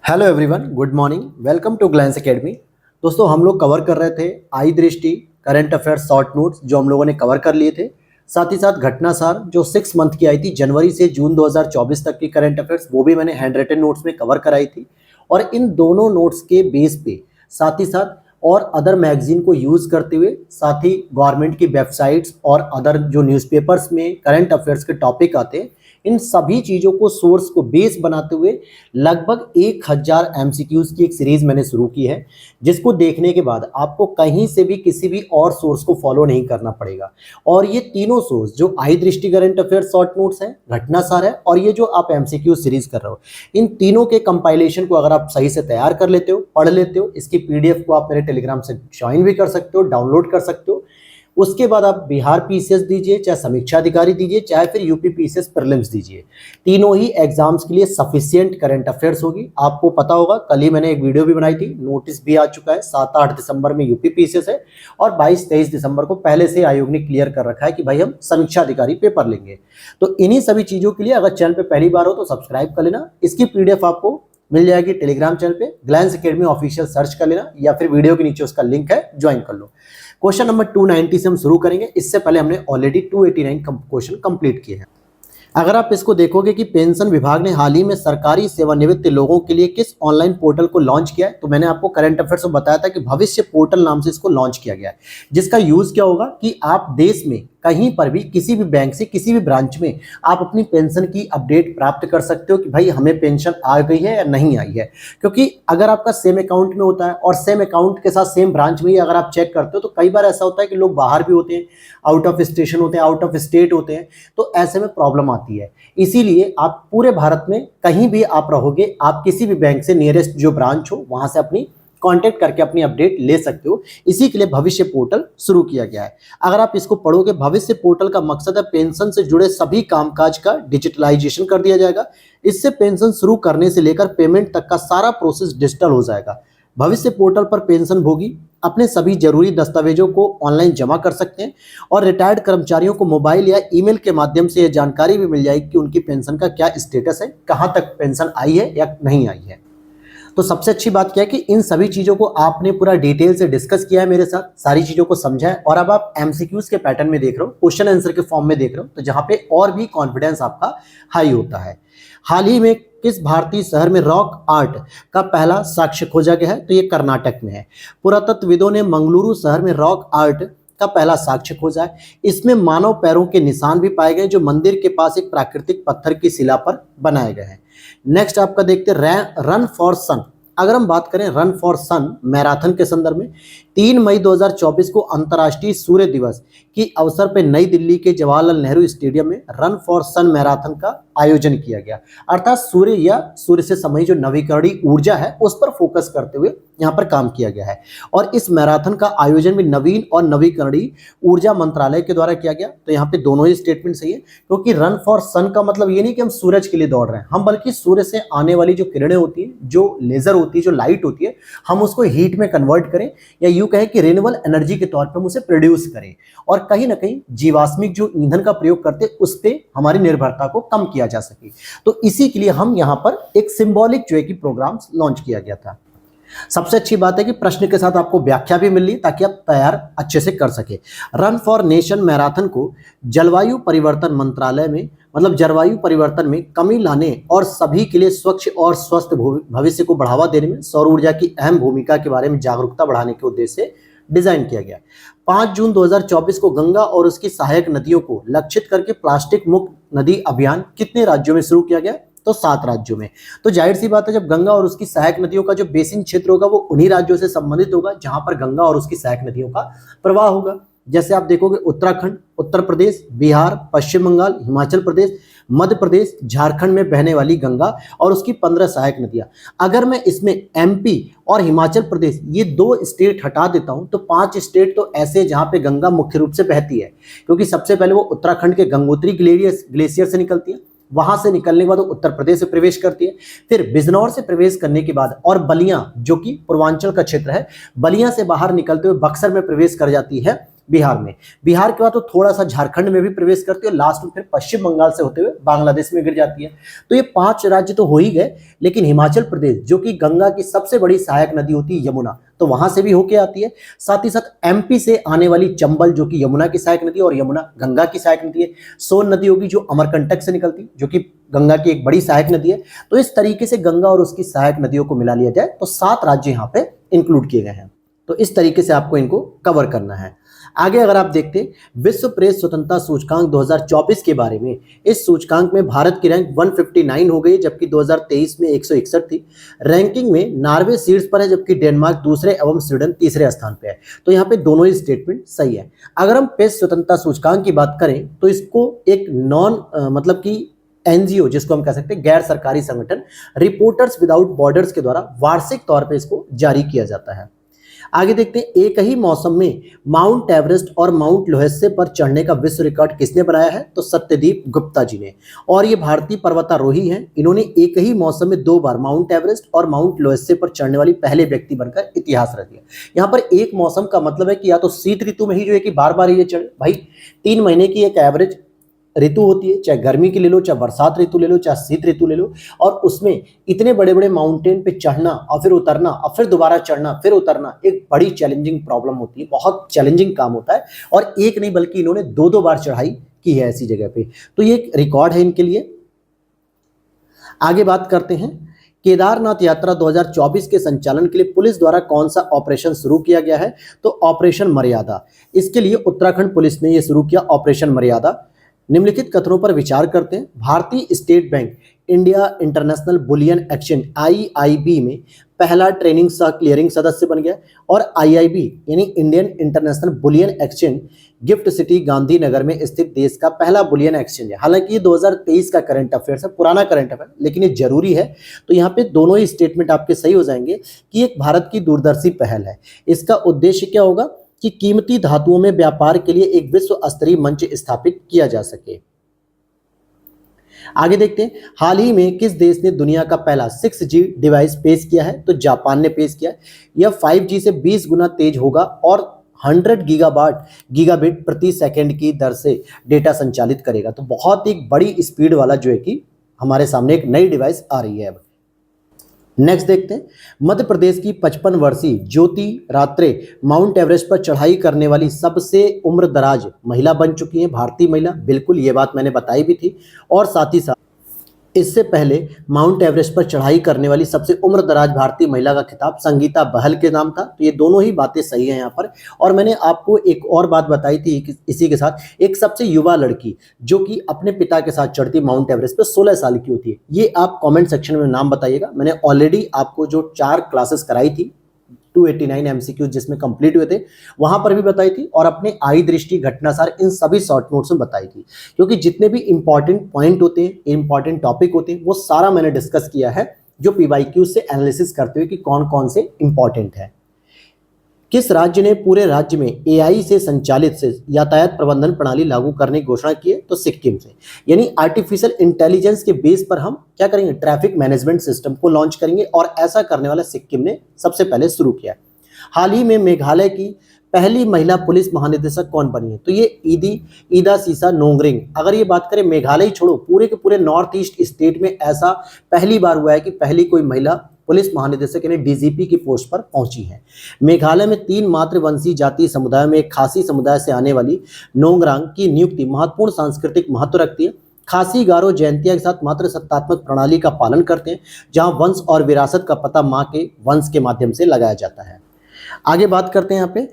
Hello everyone, good morning, welcome to Glance academy. दोस्तों, हम लोग कवर कर रहे थे आई दृष्टि करंट अफेयर्स शॉर्ट नोट्स जो हम लोगों ने कवर कर लिए थे। साथ ही साथ घटनासार जो 6 मंथ की आई थी, जनवरी से जून 2024 तक की करंट अफेयर्स, वो भी मैंने हैंड रिटन नोट्स में कवर कराई थी। और इन दोनों नोट्स के बेस पे साथ ही साथ और अदर मैगजीन को यूज़ करते हुए, साथ ही गवर्नमेंट की वेबसाइट्स और अदर जो न्यूज़पेपर्स में करंट अफेयर्स के टॉपिक आते हैं, इन सभी चीज़ों को सोर्स को बेस बनाते हुए लगभग 1000 एमसीक्यूज की एक सीरीज मैंने शुरू की है, जिसको देखने के बाद आपको कहीं से भी किसी भी और सोर्स को फॉलो नहीं करना पड़ेगा। और ये तीनों सोर्स जो आई दृष्टि करंट अफेयर्स शॉर्ट नोट्स हैं, घटनासार है और ये जो आप एमसीक्यू सीरीज कर रहे हो, इन तीनों के कंपाइलेशन को अगर आप सही से तैयार कर लेते हो, पढ़ लेते हो, इसकी पीडीएफ को आप मेरे टेलीग्राम से ज्वाइन भी कर सकते हो, डाउनलोड कर सकते हो। उसके बाद आप बिहार पीसीएस दीजिए, चाहे समीक्षा अधिकारी दीजिए, चाहे फिर यूपी पीसीएस प्रीलिम्स दीजिए, तीनों ही एग्जाम्स के लिए सफिशिएंट करंट अफेयर्स होगी। आपको पता होगा, कल ही मैंने एक वीडियो भी बनाई थी, नोटिस भी आ चुका है। 7-8 दिसंबर में यूपी पीसीएस है और 22-23 दिसंबर को पहले से आयोग ने क्लियर कर रखा है कि भाई हम समीक्षा अधिकारी पेपर लेंगे। तो इन्हीं सभी चीजों के लिए अगर चैनल पे पहली बार हो तो सब्सक्राइब कर लेना। इसकी पीडीएफ आपको मिल जाएगी टेलीग्राम चैनल पे, ग्लैंस एकेडमी ऑफिशियल सर्च कर लेना, या फिर वीडियो के नीचे उसका लिंक है, ज्वाइन कर लो। क्वेश्चन नंबर 290 से हम शुरू करेंगे। इससे पहले हमने ऑलरेडी 289 क्वेश्चन कंप्लीट किए हैं। अगर आप इसको देखोगे कि पेंशन विभाग ने हाल ही में सरकारी सेवानिवृत्त लोगों के लिए किस ऑनलाइन पोर्टल को लॉन्च किया है, तो मैंने आपको करंट अफेयर्स में बताया था कि भविष्य पोर्टल नाम से इसको लॉन्च किया गया है, जिसका यूज क्या होगा कि आप देश में कहीं पर भी किसी भी बैंक से किसी भी ब्रांच में आप अपनी पेंशन की अपडेट प्राप्त कर सकते हो कि भाई हमें पेंशन आ गई है या नहीं आई है। क्योंकि अगर आपका सेम अकाउंट में होता है और सेम अकाउंट के साथ सेम ब्रांच में ही अगर आप चेक करते हो, तो कई बार ऐसा होता है कि लोग बाहर भी होते हैं, आउट ऑफ स्टेशन होते हैं, आउट ऑफ स्टेट होते हैं, तो ऐसे में प्रॉब्लम आती है। इसीलिए आप पूरे भारत में कहीं भी आप रहोगे, आप किसी भी बैंक से नियरेस्ट जो ब्रांच हो वहां से अपनी कांटेक्ट करके अपनी अपडेट ले सकते हो। इसी के लिए भविष्य पोर्टल शुरू किया गया है। अगर आप इसको पढ़ोगे, भविष्य पोर्टल का मकसद है पेंशन से जुड़े सभी कामकाज का डिजिटलाइजेशन कर दिया जाएगा। इससे पेंशन शुरू करने से लेकर पेमेंट तक का सारा प्रोसेस डिजिटल हो जाएगा। भविष्य पोर्टल पर पेंशन भोगी अपने सभी जरूरी दस्तावेजों को ऑनलाइन जमा कर सकते हैं और रिटायर्ड कर्मचारियों को मोबाइल या ईमेल के माध्यम से यह जानकारी भी मिल जाएगी कि उनकी पेंशन का क्या स्टेटस है, कहां तक पेंशन आई है या नहीं आई है। तो सबसे अच्छी बात क्या है कि इन सभी चीज़ों को आपने पूरा डिटेल से डिस्कस किया है मेरे साथ, सारी चीज़ों को समझा है, और अब आप एमसीक्यूज के पैटर्न में देख रहे हो, क्वेश्चन आंसर के फॉर्म में देख रहे हो, तो जहां पे और भी कॉन्फिडेंस आपका हाई होता है। हाल ही में किस भारतीय शहर में रॉक आर्ट का पहला साक्ष्य खोजा गया है, तो ये कर्नाटक में है। पुरातत्वविदों ने मंगलुरु शहर में रॉक आर्ट का पहला साक्ष्य खोजा है। इसमें मानव पैरों के निशान भी पाए गए, जो मंदिर के पास एक प्राकृतिक पत्थर की शिला पर बनाए गए हैं। नेक्स्ट आपका देखते हैं रन फॉर सन। अगर हम बात करें रन फॉर सन मैराथन के संदर्भ में, 3 मई 2024 को अंतर्राष्ट्रीय सूर्य दिवस की अवसर पर नई दिल्ली के जवाहरलाल नेहरू स्टेडियम में रन फॉर सन मैराथन का आयोजन किया गया। अर्थात सूर्य या सूर्य से संबंधित जो नवीकरणीय ऊर्जा है उस पर फोकस करते हुए यहाँ पर काम किया गया है। और इस मैराथन का आयोजन भी नवीन और नवीकरणीय ऊर्जा मंत्रालय के द्वारा किया गया। तो यहाँ पे दोनों ही स्टेटमेंट सही है, क्योंकि रन फॉर सन का मतलब ये नहीं कि हम सूरज के लिए दौड़ रहे हैं, हम बल्कि सूर्य से आने वाली जो किरणें होती है, जो लेजर होती है, जो लाइट होती है, हम उसको हीट में कन्वर्ट करें, या यूं कहें कि रिन्यूएबल एनर्जी के तौर पर हम उसे प्रोड्यूस करें, और कहीं ना कहीं जीवाश्मिक जो ईंधन का प्रयोग करते उस पर हमारी निर्भरता को कम किया जा सके। तो इसी के लिए हम यहाँ पर एक सिंबॉलिक जो है कि प्रोग्राम लॉन्च किया गया था। सबसे अच्छी बात है कि प्रश्न के साथ आपको व्याख्या भी मिल रही है ताकि आप तैयार अच्छे से कर सके। रन फॉर नेशन मैराथन को जलवायु परिवर्तन मंत्रालय में, मतलब जलवायु परिवर्तन में कमी लाने और सभी के लिए स्वच्छ और स्वस्थ भविष्य को बढ़ावा देने में सौर ऊर्जा की अहम भूमिका के बारे में जागरूकता बढ़ाने के उद्देश्य से डिजाइन किया गया। 5 जून 2024 को गंगा और उसकी सहायक नदियों को लक्षित करके प्लास्टिक मुक्त नदी अभियान कितने राज्यों में शुरू किया गया, तो 7 राज्यों में। तो जाहिर सी बात है, जब गंगा और उसकी सहायक नदियों का जो बेसिन क्षेत्र होगा वो उन्हीं राज्यों से संबंधित होगा जहां पर गंगा और उसकी सहायक नदियों का प्रवाह होगा। जैसे आप देखोगे उत्तराखंड, उत्तर प्रदेश, बिहार, पश्चिम बंगाल, हिमाचल प्रदेश, मध्य प्रदेश, झारखंड में बहने वाली गंगा और उसकी 15 सहायक नदियां। अगर मैं इसमें एमपी और हिमाचल प्रदेश ये 2 स्टेट हटा देता हूं, तो 5 स्टेट तो ऐसे जहां पे गंगा मुख्य रूप से बहती है, क्योंकि सबसे पहले वो उत्तराखंड के गंगोत्री ग्लेशियर से निकलती है, वहां से निकलने के बाद वो उत्तर प्रदेश से प्रवेश करती है, फिर बिजनौर से प्रवेश करने के बाद और बलिया जो कि पूर्वांचल का क्षेत्र है, बलिया से बाहर निकलते हुए बक्सर में प्रवेश कर जाती है, बिहार में। बिहार के बाद तो थोड़ा सा झारखंड में भी प्रवेश करती है और लास्ट में फिर पश्चिम बंगाल से होते हुए बांग्लादेश में गिर जाती है। तो ये 5 राज्य तो हो ही गए, लेकिन हिमाचल प्रदेश जो कि गंगा की सबसे बड़ी सहायक नदी होती है यमुना, तो वहां से भी होके आती है। साथ ही साथ एमपी से आने वाली चंबल जो कि यमुना की सहायक नदी है, और यमुना गंगा की सहायक नदी है। सोन नदी होगी जो अमरकंटक से निकलती है, जो कि गंगा की एक बड़ी सहायक नदी है। तो इस तरीके से गंगा और उसकी सहायक नदियों को मिला लिया जाए तो 7 राज्य यहाँ पे इंक्लूड किए गए हैं। तो इस तरीके से आपको इनको कवर करना है। आगे अगर आप देखते हैं विश्व प्रेस स्वतंत्रता सूचकांक 2024 के बारे में, इस सूचकांक में भारत की रैंक 159 हो गई, जबकि 2023 में 161 थी। रैंकिंग में नॉर्वे शीर्ष पर है, जबकि डेनमार्क दूसरे एवं स्वीडन तीसरे स्थान पे है। तो यहाँ पे दोनों ही स्टेटमेंट सही है। अगर हम प्रेस स्वतंत्रता सूचकांक की बात करें तो इसको एक मतलब कि एनजीओ जिसको हम कह सकते हैं गैर सरकारी संगठन रिपोर्टर्स विदाउट बॉर्डर्स के द्वारा वार्षिक तौर पे इसको जारी किया जाता है। आगे देखते हैं एक ही मौसम में माउंट एवरेस्ट और माउंट लोहेसे पर चढ़ने का विश्व रिकॉर्ड किसने बनाया है, तो सत्यदीप गुप्ता जी ने। और ये भारतीय पर्वतारोही हैं, इन्होंने एक ही मौसम में 2 बार माउंट एवरेस्ट और माउंट लोहेसे पर चढ़ने वाली पहले व्यक्ति बनकर इतिहास रच दिया। यहाँ पर एक मौसम का मतलब है कि या तो शीत ऋतु में ही जो है कि बार बार ये चढ़े, भाई 3 महीने की एक एवरेज ऋतु होती है, चाहे गर्मी की ले लो, चाहे बरसात ऋतु ले लो, चाहे शीत ऋतु ले लो, और उसमें इतने बड़े बड़े माउंटेन पे चढ़ना और फिर उतरना और फिर दोबारा चढ़ना फिर उतरना एक बड़ी चैलेंजिंग प्रॉब्लम होती है, बहुत चैलेंजिंग काम होता है। और एक नहीं बल्कि इन्होंने 2 बार चढ़ाई की है ऐसी जगह पे, तो ये एक रिकॉर्ड है इनके लिए। आगे बात करते हैं केदारनाथ यात्रा 2024 के संचालन के लिए पुलिस द्वारा कौन सा ऑपरेशन शुरू किया गया है, तो ऑपरेशन मर्यादा। इसके लिए उत्तराखंड पुलिस ने यह शुरू किया ऑपरेशन मर्यादा। निम्नलिखित कथनों पर विचार करते हैं। भारतीय state bank India international bullion exchange IIB में पहला ट्रेनिंग सह क्लियरिंग सदस्य बन गया, और आईआईबी यानी Indian international bullion exchange gift city Gandhinagar में स्थित देश का पहला बुलियन एक्सचेंज है। हालांकि ये 2023 का करंट अफेयर्स है, पुराना करंट अफेयर, लेकिन ये जरूरी है। तो यहाँ पे दोनों ही स्टेटमेंट आपके सही हो जाएंगे कि एक भारत की दूरदर्शी पहल है। इसका उद्देश्य क्या होगा कि कीमती धातुओं में व्यापार के लिए एक विश्व स्तरीय मंच स्थापित किया जा सके। आगे देखते हैं हाल ही में किस देश ने दुनिया का पहला 6G डिवाइस पेश किया है, तो जापान ने पेश किया है। यह 5G से 20 गुना तेज होगा और 100 गीगाबिट प्रति सेकंड की दर से डेटा संचालित करेगा। तो बहुत ही बड़ी स्पीड वाला जो है कि हमारे सामने एक नई डिवाइस आ रही है। अब नेक्स्ट देखते हैं मध्य प्रदेश की 55 वर्षीय ज्योति रात्रे माउंट एवरेस्ट पर चढ़ाई करने वाली सबसे उम्र दराज महिला बन चुकी हैं, भारतीय महिला। बिल्कुल ये बात मैंने बताई भी थी। और साथ ही साथ इससे पहले माउंट एवरेस्ट पर चढ़ाई करने वाली सबसे उम्र दराज भारतीय महिला का खिताब संगीता बहल के नाम था। तो ये दोनों ही बातें सही हैं यहाँ पर। और मैंने आपको एक और बात बताई थी कि इसी के साथ एक सबसे युवा लड़की जो कि अपने पिता के साथ चढ़ती माउंट एवरेस्ट पर 16 साल की होती है। ये आप कमेंट सेक्शन में नाम बताइएगा। मैंने ऑलरेडी आपको जो 4 क्लासेस कराई थी 289 MCQ जिसमें कंप्लीट हुए थे, वहां पर भी बताई थी, और अपने आई दृष्टि घटनासार इन सभी शॉर्ट नोट्स में बताई थी। क्योंकि जितने भी इंपॉर्टेंट पॉइंट होते हैं, इंपॉर्टेंट टॉपिक होते हैं, वो सारा मैंने डिस्कस किया है जो PYQ से एनालिसिस करते हुए कि कौन कौन से इंपॉर्टेंट है। किस राज्य ने पूरे राज्य में AI से संचालित से यातायात प्रबंधन प्रणाली लागू करने की घोषणा की है, तो सिक्किम से। यानी आर्टिफिशियल इंटेलिजेंस के बेस पर हम क्या करेंगे, ट्रैफिक मैनेजमेंट सिस्टम को लॉन्च करेंगे, और ऐसा करने वाला सिक्किम ने सबसे पहले शुरू किया। हाल ही में मेघालय की पहली महिला पुलिस महानिदेशक कौन बनी है, तो ये ईदा सीसा नोंगरिंग। अगर ये बात करें मेघालय छोड़ो, पूरे के पूरे नॉर्थ ईस्ट स्टेट में ऐसा पहली बार हुआ है कि पहली कोई महिला पुलिस महानिदेशक यानी DGP की पोस्ट पर पहुंची है। मेघालय में 3 मातृवंशीय जातीय समुदाय में एक खासी समुदाय से आने वाली नोंगरांग की नियुक्ति महत्वपूर्ण सांस्कृतिक महत्व रखती है। खासी गारो जयंतिया के साथ मात्र सत्तात्मक प्रणाली का पालन करते हैं, जहां वंश और विरासत का पता मां के वंश के माध्यम से लगाया जाता है। आगे बात करते हैं यहाँ पे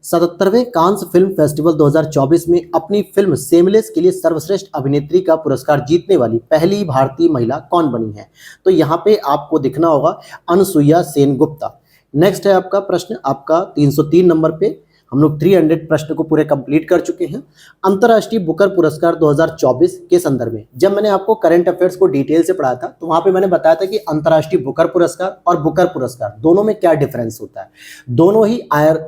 77वें कांस फिल्म फेस्टिवल 2024 में अपनी फिल्म सेमलेस के लिए सर्वश्रेष्ठ अभिनेत्री का पुरस्कार जीतने वाली पहली भारतीय महिला कौन बनी है, तो यहाँ पे आपको दिखना होगा अनसुईया सेनगुप्ता। नेक्स्ट है आपका प्रश्न, आपका 303 नंबर पे। हम लोग 300 प्रश्न को पूरे कंप्लीट कर चुके हैं। अंतर्राष्ट्रीय बुकर पुरस्कार 2024 के संदर्भ में जब मैंने आपको करंट अफेयर्स को डिटेल से पढ़ाया था, तो वहां पे मैंने बताया था कि अंतर्राष्ट्रीय बुकर पुरस्कार और बुकर पुरस्कार दोनों में क्या डिफरेंस होता है। दोनों ही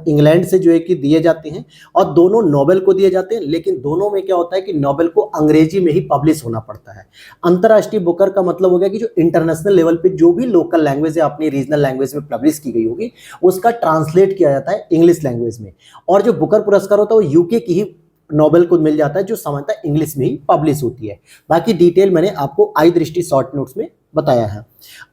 इंग्लैंड से जो है कि दिए जाते हैं, और दोनों नोबेल को दिए जाते हैं, लेकिन दोनों में क्या होता है कि नोबेल को अंग्रेजी में ही पब्लिश होना पड़ता है। अंतर्राष्ट्रीय बुकर का मतलब हो गया कि जो इंटरनेशनल लेवल पे जो भी लोकल लैंग्वेज या अपनी रीजनल लैंग्वेज में पब्लिश की गई होगी, उसका ट्रांसलेट किया जाता है इंग्लिश लैंग्वेज में। और जो बुकर पुरस्कार होता है वो यूके की ही नोबेल को मिल जाता है, जो सामान्यतः इंग्लिश में ही पब्लिश होती है। बाकी डिटेल मैंने आपको आई दृष्टि शॉर्ट नोट्स में बताया है।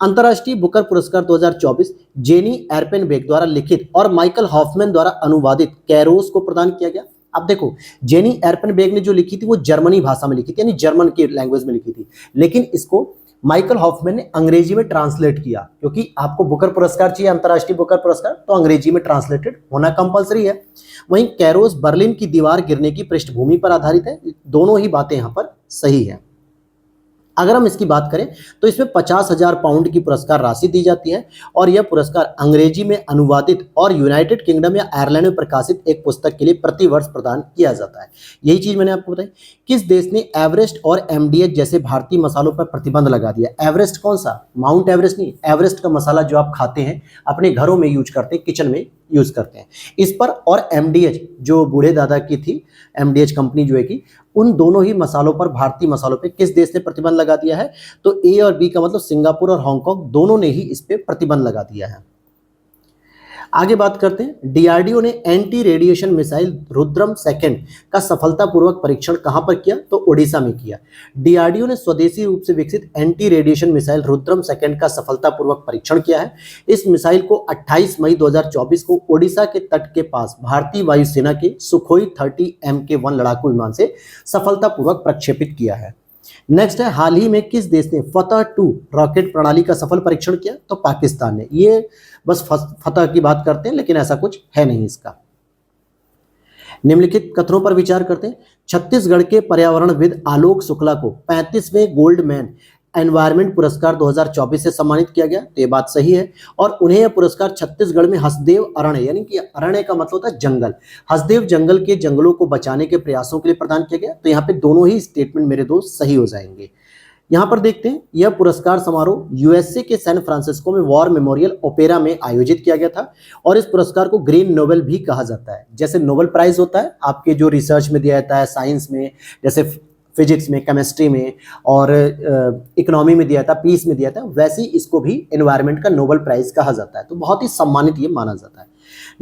अंतर्राष्ट्रीय बुकर पुरस्कार 2024 जेनी एर्पेनबेक द्वारा लिखित और माइकल हॉफमैन द्वारा अनुवादित कैरोस को प्रदान किया गया। अब देखो, जेनी एर्पेनबेक ने जो लिखी थी वो जर्मनी भाषा में लिखी थी, यानी जर्मन की लैंग्वेज में लिखी थी, लेकिन इसको माइकल हॉफमैन ने अंग्रेजी में ट्रांसलेट किया, क्योंकि आपको बुकर पुरस्कार चाहिए, अंतर्राष्ट्रीय बुकर पुरस्कार, तो अंग्रेजी में ट्रांसलेटेड होना कंपलसरी है। वहीं कैरोस बर्लिन की दीवार गिरने की पृष्ठभूमि पर आधारित है। दोनों ही बातें यहां पर सही है। अगर हम इसकी बात करें तो इसमें 50,000 पाउंड की पुरस्कार राशि दी जाती है और यह पुरस्कार अंग्रेजी में अनुवादित और यूनाइटेड किंगडम या आयरलैंड में प्रकाशित एक पुस्तक के लिए प्रति वर्ष प्रदान किया जाता है। यही चीज मैंने आपको बताई। किस देश ने एवरेस्ट और एमडीएच जैसे भारतीय मसालों पर प्रतिबंध लगा दिया? एवरेस्ट कौन सा? माउंट एवरेस्ट नहीं, एवरेस्ट का मसाला जो आप खाते हैं, अपने घरों में यूज करते हैं, किचन में यूज करते हैं, इस पर, और एमडीएच जो बूढ़े दादा की थी, एमडीएच कंपनी जो है कि उन दोनों ही मसालों पर, भारतीय मसालों पे किस देश ने प्रतिबंध लगा दिया है? तो ए और बी का मतलब सिंगापुर और हांगकांग दोनों ने ही इस पे प्रतिबंध लगा दिया है। आगे बात करते हैं। डीआरडीओ ने anti radiation missile Rudram second का सफलतापूर्वक परीक्षण कहां पर किया? तो ओडिशा में किया। डीआरडीओ ने स्वदेशी रूप से विकसित anti radiation missile Rudram second का सफलतापूर्वक परीक्षण किया है। इस मिसाइल को 28 मई 2024 को ओडिशा के तट के पास भारतीय वायुसेना के सुखोई 30 MK1 लड़ाकू विमान से सफलतापूर्वक प्रक्षेपित किया है। नेक्स्ट है, हाल ही में किस देश ने फतह 2 रॉकेट प्रणाली का सफल परीक्षण किया? तो पाकिस्तान ने। ये बस फतह की बात करते हैं, लेकिन ऐसा कुछ है नहीं इसका। निम्नलिखित कथनों पर विचार करते हैं। छत्तीसगढ़ के पर्यावरणविद आलोक शुक्ला को 35वें गोल्डमैन एनवायरमेंट पुरस्कार 2024 से सम्मानित किया गया। तो ये बात सही है, और उन्हें यह पुरस्कार छत्तीसगढ़ में हसदेव अरण्य, यानी कि अरण्य का मतलब होता है जंगल, हसदेव जंगल के जंगलों को बचाने के प्रयासों के लिए प्रदान किया गया। तो यहाँ पे दोनों ही स्टेटमेंट मेरे दोस्त सही हो जाएंगे। यहाँ पर देखते हैं, यह पुरस्कार समारोह यूएसए के सैन फ्रांसिस्को में वॉर मेमोरियल ओपेरा में आयोजित किया गया था, और इस पुरस्कार को ग्रीन नोबेल भी कहा जाता है। जैसे नोबेल प्राइज होता है आपके जो रिसर्च में दिया जाता है, साइंस में, जैसे फिजिक्स में, केमिस्ट्री में, और इकोनॉमी में दिया था, पीस में दिया था, वैसे ही इसको भी एनवायरनमेंट का नोबेल प्राइज कहा जाता है। तो बहुत ही सम्मानित ये माना जाता है।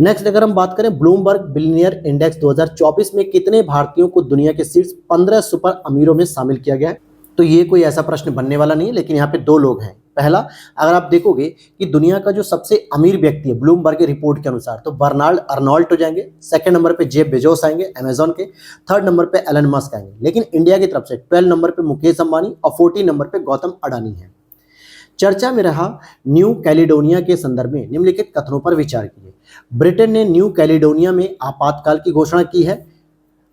नेक्स्ट अगर हम बात करें, ब्लूमबर्ग बिलियनियर इंडेक्स 2024 में कितने भारतीयों को दुनिया के शीर्ष 15 सुपर अमीरों में शामिल किया गया है? तो ये कोई ऐसा प्रश्न बनने वाला नहीं है, लेकिन यहाँ पे दो लोग हैं। पहला, अगर आप देखोगे कि दुनिया का जो सबसे अमीर व्यक्ति है ब्लूमबर्ग की रिपोर्ट के अनुसार, तो बर्नार्ड अर्नोल्ट हो जाएंगे। सेकंड नंबर पे जेफ बेजोस आएंगे अमेजॉन के। थर्ड नंबर पे एलन मस्क आएंगे। लेकिन इंडिया की तरफ से 12 नंबर पे मुकेश अंबानी और 14 नंबर पे गौतम अडानी है। चर्चा में रहा न्यू कैलिडोनिया के संदर्भ में निम्नलिखित कथनों पर विचार कीजिए। ब्रिटेन ने न्यू कैलिडोनिया में आपातकाल की घोषणा की है।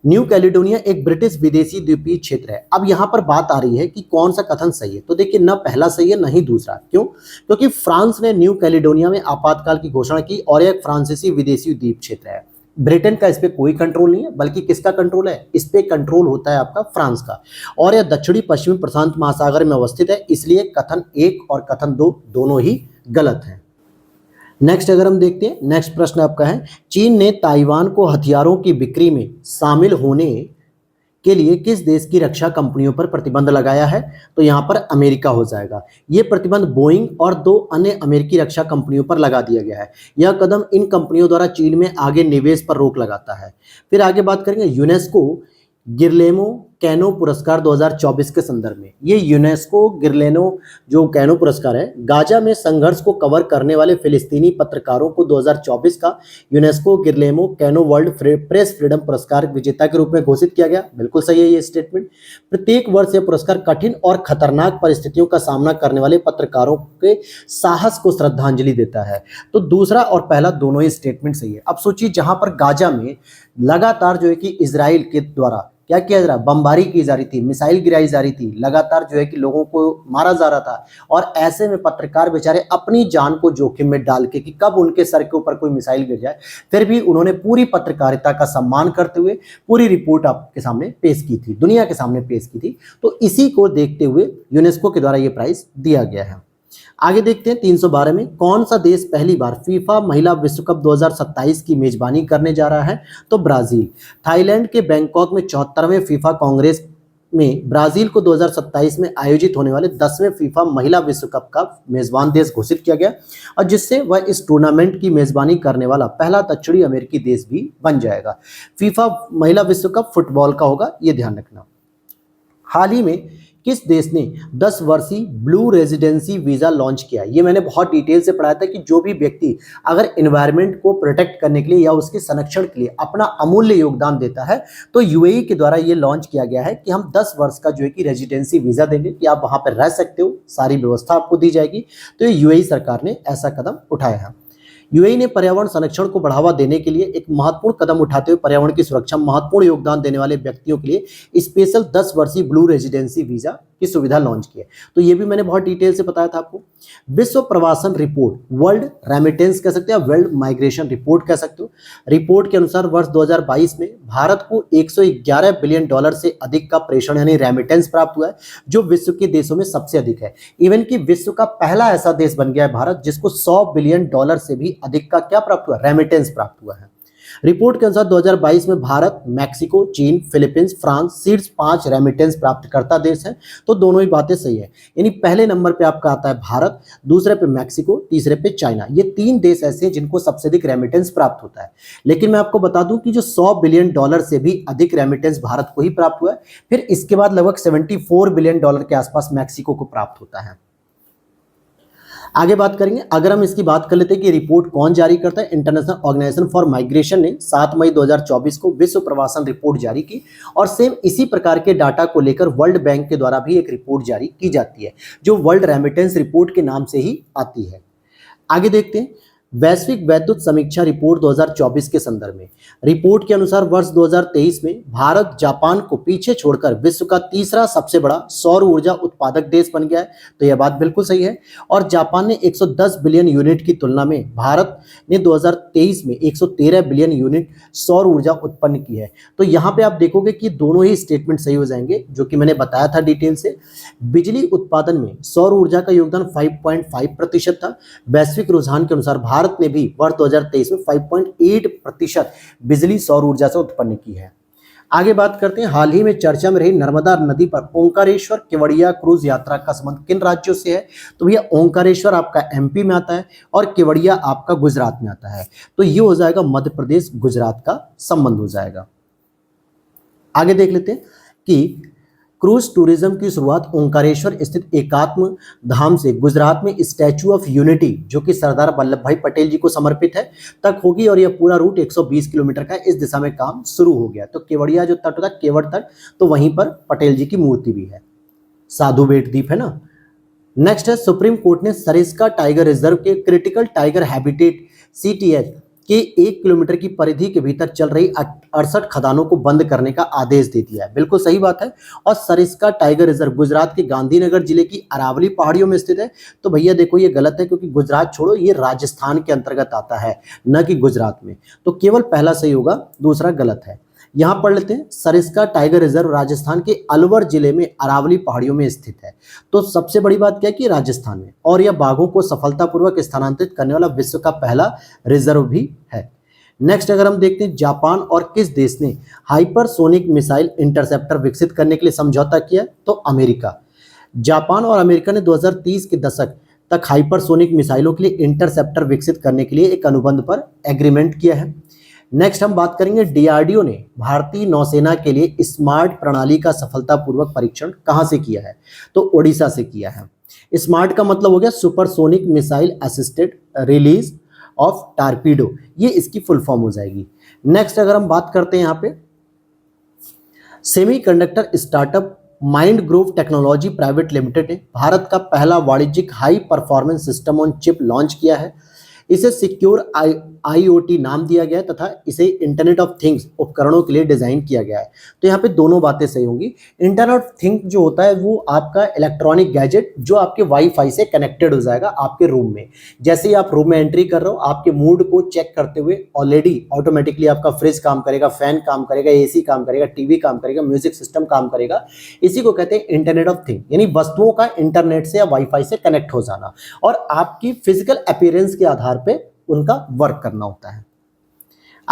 न्यू कैलिडोनिया एक ब्रिटिश विदेशी द्वीपीय क्षेत्र है। अब यहाँ पर बात आ रही है कि कौन सा कथन सही है। तो देखिए, न पहला सही है न ही दूसरा। क्यों? क्योंकि फ्रांस ने न्यू कैलिडोनिया में आपातकाल की घोषणा की और यह एक फ्रांसीसी विदेशी द्वीप क्षेत्र है। ब्रिटेन का इस पे कोई कंट्रोल नहीं है, बल्कि किसका कंट्रोल है? इस पे कंट्रोल होता है आपका फ्रांस का, और यह दक्षिणी पश्चिमी प्रशांत महासागर में अवस्थित है। इसलिए कथन 1 और कथन 2 दोनों ही गलत हैं। नेक्स्ट अगर हम देखते हैं, नेक्स्ट प्रश्न आपका है, चीन ने ताइवान को हथियारों की बिक्री में शामिल होने के लिए किस देश की रक्षा कंपनियों पर प्रतिबंध लगाया है? तो यहाँ पर अमेरिका हो जाएगा। ये प्रतिबंध बोइंग और 2 अन्य अमेरिकी रक्षा कंपनियों पर लगा दिया गया है। यह कदम इन कंपनियों द्वारा चीन में आगे निवेश पर रोक लगाता है। फिर आगे बात करेंगे यूनेस्को गिरलेमो कैनो पुरस्कार 2024 के संदर्भ में। ये यूनेस्को गिरलेनो जो कैनो पुरस्कार है, गाजा में संघर्ष को कवर करने वाले फिलिस्तीनी पत्रकारों को 2024 का UNESCO Guillermo Cano world press freedom पुरस्कार विजेता के रूप में घोषित किया गया। बिल्कुल सही है ये स्टेटमेंट। प्रत्येक वर्ष यह पुरस्कार कठिन और खतरनाक परिस्थितियों का सामना करने वाले पत्रकारों के साहस को श्रद्धांजलि देता है। तो दूसरा और पहला दोनों ही स्टेटमेंट सही है। अब सोचिए, जहां पर गाजा में लगातार जो है कि इजराइल के द्वारा क्या किया जा रहा, बमबारी की जा रही थी, मिसाइल गिराई जा रही थी, लगातार जो है कि लोगों को मारा जा रहा था, और ऐसे में पत्रकार बेचारे अपनी जान को जोखिम में डाल के कि कब उनके सर के ऊपर कोई मिसाइल गिर जाए, फिर भी उन्होंने पूरी पत्रकारिता का सम्मान करते हुए पूरी रिपोर्ट आपके सामने पेश की थी, दुनिया के सामने पेश की थी। तो इसी को देखते हुए यूनेस्को के द्वारा ये प्राइज दिया गया है। आगे देखते हैं 312 में, कौन सा देश पहली बार फीफा महिला विश्व कप 2027 की मेजबानी करने जा रहा है? तो ब्राजील। थाईलैंड के बैंकॉक में 74वें फीफा कांग्रेस में ब्राजील को 2027 में आयोजित होने वाले 10वें फीफा महिला विश्व कप का मेजबान देश घोषित किया गया और जिससे वह इस टूर्नामेंट की मेजबानी करने वाला पहला दक्षिणी अमेरिकी देश भी बन जाएगा। फीफा महिला विश्व कप फुटबॉल का होगा, ये ध्यान रखना। हाल ही में किस देश ने 10 वर्षीय ब्लू रेजिडेंसी वीजा लॉन्च किया? ये मैंने बहुत डिटेल से पढ़ाया था कि जो भी व्यक्ति अगर एनवायरनमेंट को प्रोटेक्ट करने के लिए या उसके संरक्षण के लिए अपना अमूल्य योगदान देता है तो यूएई के द्वारा ये लॉन्च किया गया है कि हम 10 वर्ष का जो है कि रेजिडेंसी वीजा देंगे कि आप वहां पर रह सकते हो, सारी व्यवस्था आपको दी जाएगी। तो ये यूएई सरकार ने ऐसा कदम उठाया है। यूएई ने पर्यावरण संरक्षण को बढ़ावा देने के लिए एक महत्वपूर्ण कदम उठाते हुए पर्यावरण की सुरक्षा में महत्वपूर्ण योगदान देने वाले व्यक्तियों के लिए स्पेशल 10 वर्षीय ब्लू रेजिडेंसी वीजा की सुविधा लॉन्च की है। तो ये भी मैंने बहुत डिटेल से बताया था आपको। विश्व प्रवासन रिपोर्ट, वर्ल्ड रेमिटेंस कह सकते हैं, वर्ल्ड माइग्रेशन रिपोर्ट कह सकते हो। रिपोर्ट के अनुसार वर्ष 2022 में भारत को 111 बिलियन डॉलर से अधिक का प्रेषण यानी रेमिटेंस प्राप्त हुआ है, जो विश्व के देशों में सबसे अधिक है। इवन कि विश्व का पहला ऐसा देश बन गया है भारत जिसको 100 बिलियन डॉलर से भी अधिक का क्या प्राप्त हुआ, रेमिटेंस प्राप्त हुआ है। रिपोर्ट के अनुसार 2022 में भारत, मैक्सिको, चीन, फिलीपींस, फ्रांस शीर्ष 5 रेमिटेंस प्राप्तकर्ता देश हैं। तो दोनों ही बातें सही है, यानी पहले नंबर पे आपका आता है भारत, दूसरे पे मैक्सिको, तीसरे पे चाइना। ये 3 देश ऐसे हैं जिनको सबसे अधिक रेमिटेंस प्राप्त होता है। लेकिन मैं आपको बता दूं कि जो 100 बिलियन डॉलर से भी अधिक रेमिटेंस भारत को ही प्राप्त हुआ है, फिर इसके बाद लगभग 74 बिलियन डॉलर के आसपास मैक्सिको को प्राप्त होता है। आगे बात करेंगे, अगर हम इसकी बात कर लेते हैं कि रिपोर्ट कौन जारी करता है, इंटरनेशनल ऑर्गेनाइजेशन फॉर माइग्रेशन ने 7 मई 2024 को विश्व प्रवासन रिपोर्ट जारी की और सेम इसी प्रकार के डाटा को लेकर वर्ल्ड बैंक के द्वारा भी एक रिपोर्ट जारी की जाती है जो वर्ल्ड रेमिटेंस रिपोर्ट के नाम से ही आती है। आगे देखते हैं, वैश्विक वैद्युत समीक्षा रिपोर्ट 2024 के संदर्भ में। रिपोर्ट के अनुसार वर्ष 2023 में भारत जापान को पीछे छोड़कर विश्व का तीसरा सबसे बड़ा सौर ऊर्जा उत्पादक देश बन गया है। तो यह बात बिल्कुल सही है। और जापान ने 110 बिलियन यूनिट की तुलना में भारत ने 2023 में 113 बिलियन यूनिट सौर ऊर्जा उत्पन्न की है। तो यहाँ पे आप देखोगे कि दोनों ही स्टेटमेंट सही हो जाएंगे जो कि मैंने बताया था डिटेल से। बिजली उत्पादन में सौर ऊर्जा का योगदान 5.5% था। वैश्विक रुझान के अनुसार भारत ने भी वर्ष 2023 में 5.8% बिजली सौर ऊर्जा से उत्पन्न की है। आगे बात करते हैं, हाल ही में चर्चा में रही नर्मदा नदी पर ओंकारेश्वर केवड़िया क्रूज यात्रा का संबंध किन राज्यों से है? तो भैया ओंकारेश्वर आपका एमपी में आता है और केवड़िया आपका गुजरात में आता है। तो ये हो जाएगा मध्य प्रदेश गुजरात का संबंध हो जाएगा। आगे देख लेते हैं कि क्रूज टूरिज्म की शुरुआत ओंकारेश्वर स्थित एकात्म धाम से गुजरात में स्टैचू ऑफ यूनिटी जो कि सरदार वल्लभ भाई पटेल जी को समर्पित है तक होगी और यह पूरा रूट 120 किलोमीटर का इस दिशा में काम शुरू हो गया। तो केवड़िया जो तट होता है केवड़ तट, तो वहीं पर पटेल जी की मूर्ति भी है, साधु बेट द्वीप है ना। नेक्स्ट है, सुप्रीम कोर्ट ने सरिस्का टाइगर रिजर्व के क्रिटिकल टाइगर हैबिटेट CTH के 1 किलोमीटर की परिधि के भीतर चल रही 68 खदानों को बंद करने का आदेश दे दिया है। बिल्कुल सही बात है। और सरिस्का टाइगर रिजर्व गुजरात के गांधीनगर जिले की अरावली पहाड़ियों में स्थित है। तो भैया देखो ये गलत है क्योंकि गुजरात छोड़ो ये राजस्थान के अंतर्गत आता है, न कि गुजरात में। तो केवल पहला सही होगा, दूसरा गलत है। यहां पढ़ लेते हैं, सरिस्का टाइगर रिजर्व राजस्थान के अलवर जिले में अरावली पहाड़ियों में स्थित है। तो सबसे बड़ी बात क्या है कि राजस्थान में, और यह बाघों को सफलतापूर्वक स्थानांतरित करने वाला विश्व का पहला रिजर्व भी है। नेक्स्ट अगर हम देखते हैं, जापान और किस देश ने हाइपरसोनिक मिसाइल इंटरसेप्टर विकसित करने के लिए समझौता किया? तो अमेरिका। जापान और अमेरिका ने 2030 के दशक तक हाइपरसोनिक मिसाइलों के लिए इंटरसेप्टर विकसित करने के लिए एक अनुबंध पर एग्रीमेंट किया है। नेक्स्ट हम बात करेंगे, DRDO ने भारतीय नौसेना के लिए स्मार्ट प्रणाली का सफलतापूर्वक परीक्षण कहां से किया है? तो ओडिशा से किया है। स्मार्ट का मतलब हो गया supersonic missile assisted release of torpedo, ये इसकी फुल फॉर्म हो जाएगी। नेक्स्ट अगर हम बात करते हैं यहाँ पे, semiconductor startup mind Grove technology private limited ने भारत का पहला वाणिज्यिक high performance system on chip launch किया है। इसे सिक्योर IoT नाम दिया गया है तथा इसे इंटरनेट ऑफ थिंग्स उपकरणों के लिए डिजाइन किया गया है। तो यहाँ पे दोनों बातें सही होंगी। इंटरनेट ऑफ थिंग्स जो होता है वो आपका इलेक्ट्रॉनिक गैजेट जो आपके वाईफाई से कनेक्टेड हो जाएगा आपके रूम में। जैसे ही आप रूम में एंट्री कर रहे हो, आपके मूड को चेक करते हुए ऑलरेडी ऑटोमेटिकली आपका फ्रिज काम करेगा, फैन काम करेगा, AC काम करेगा, टीवी काम करेगा, म्यूजिक सिस्टम काम करेगा। इसी को कहते हैं इंटरनेट ऑफ थिंग, यानी वस्तुओं का इंटरनेट से या वाईफाई से कनेक्ट हो जाना और आपकी फिजिकल अपीयरेंस के आधार पे उनका वर्क करना होता है।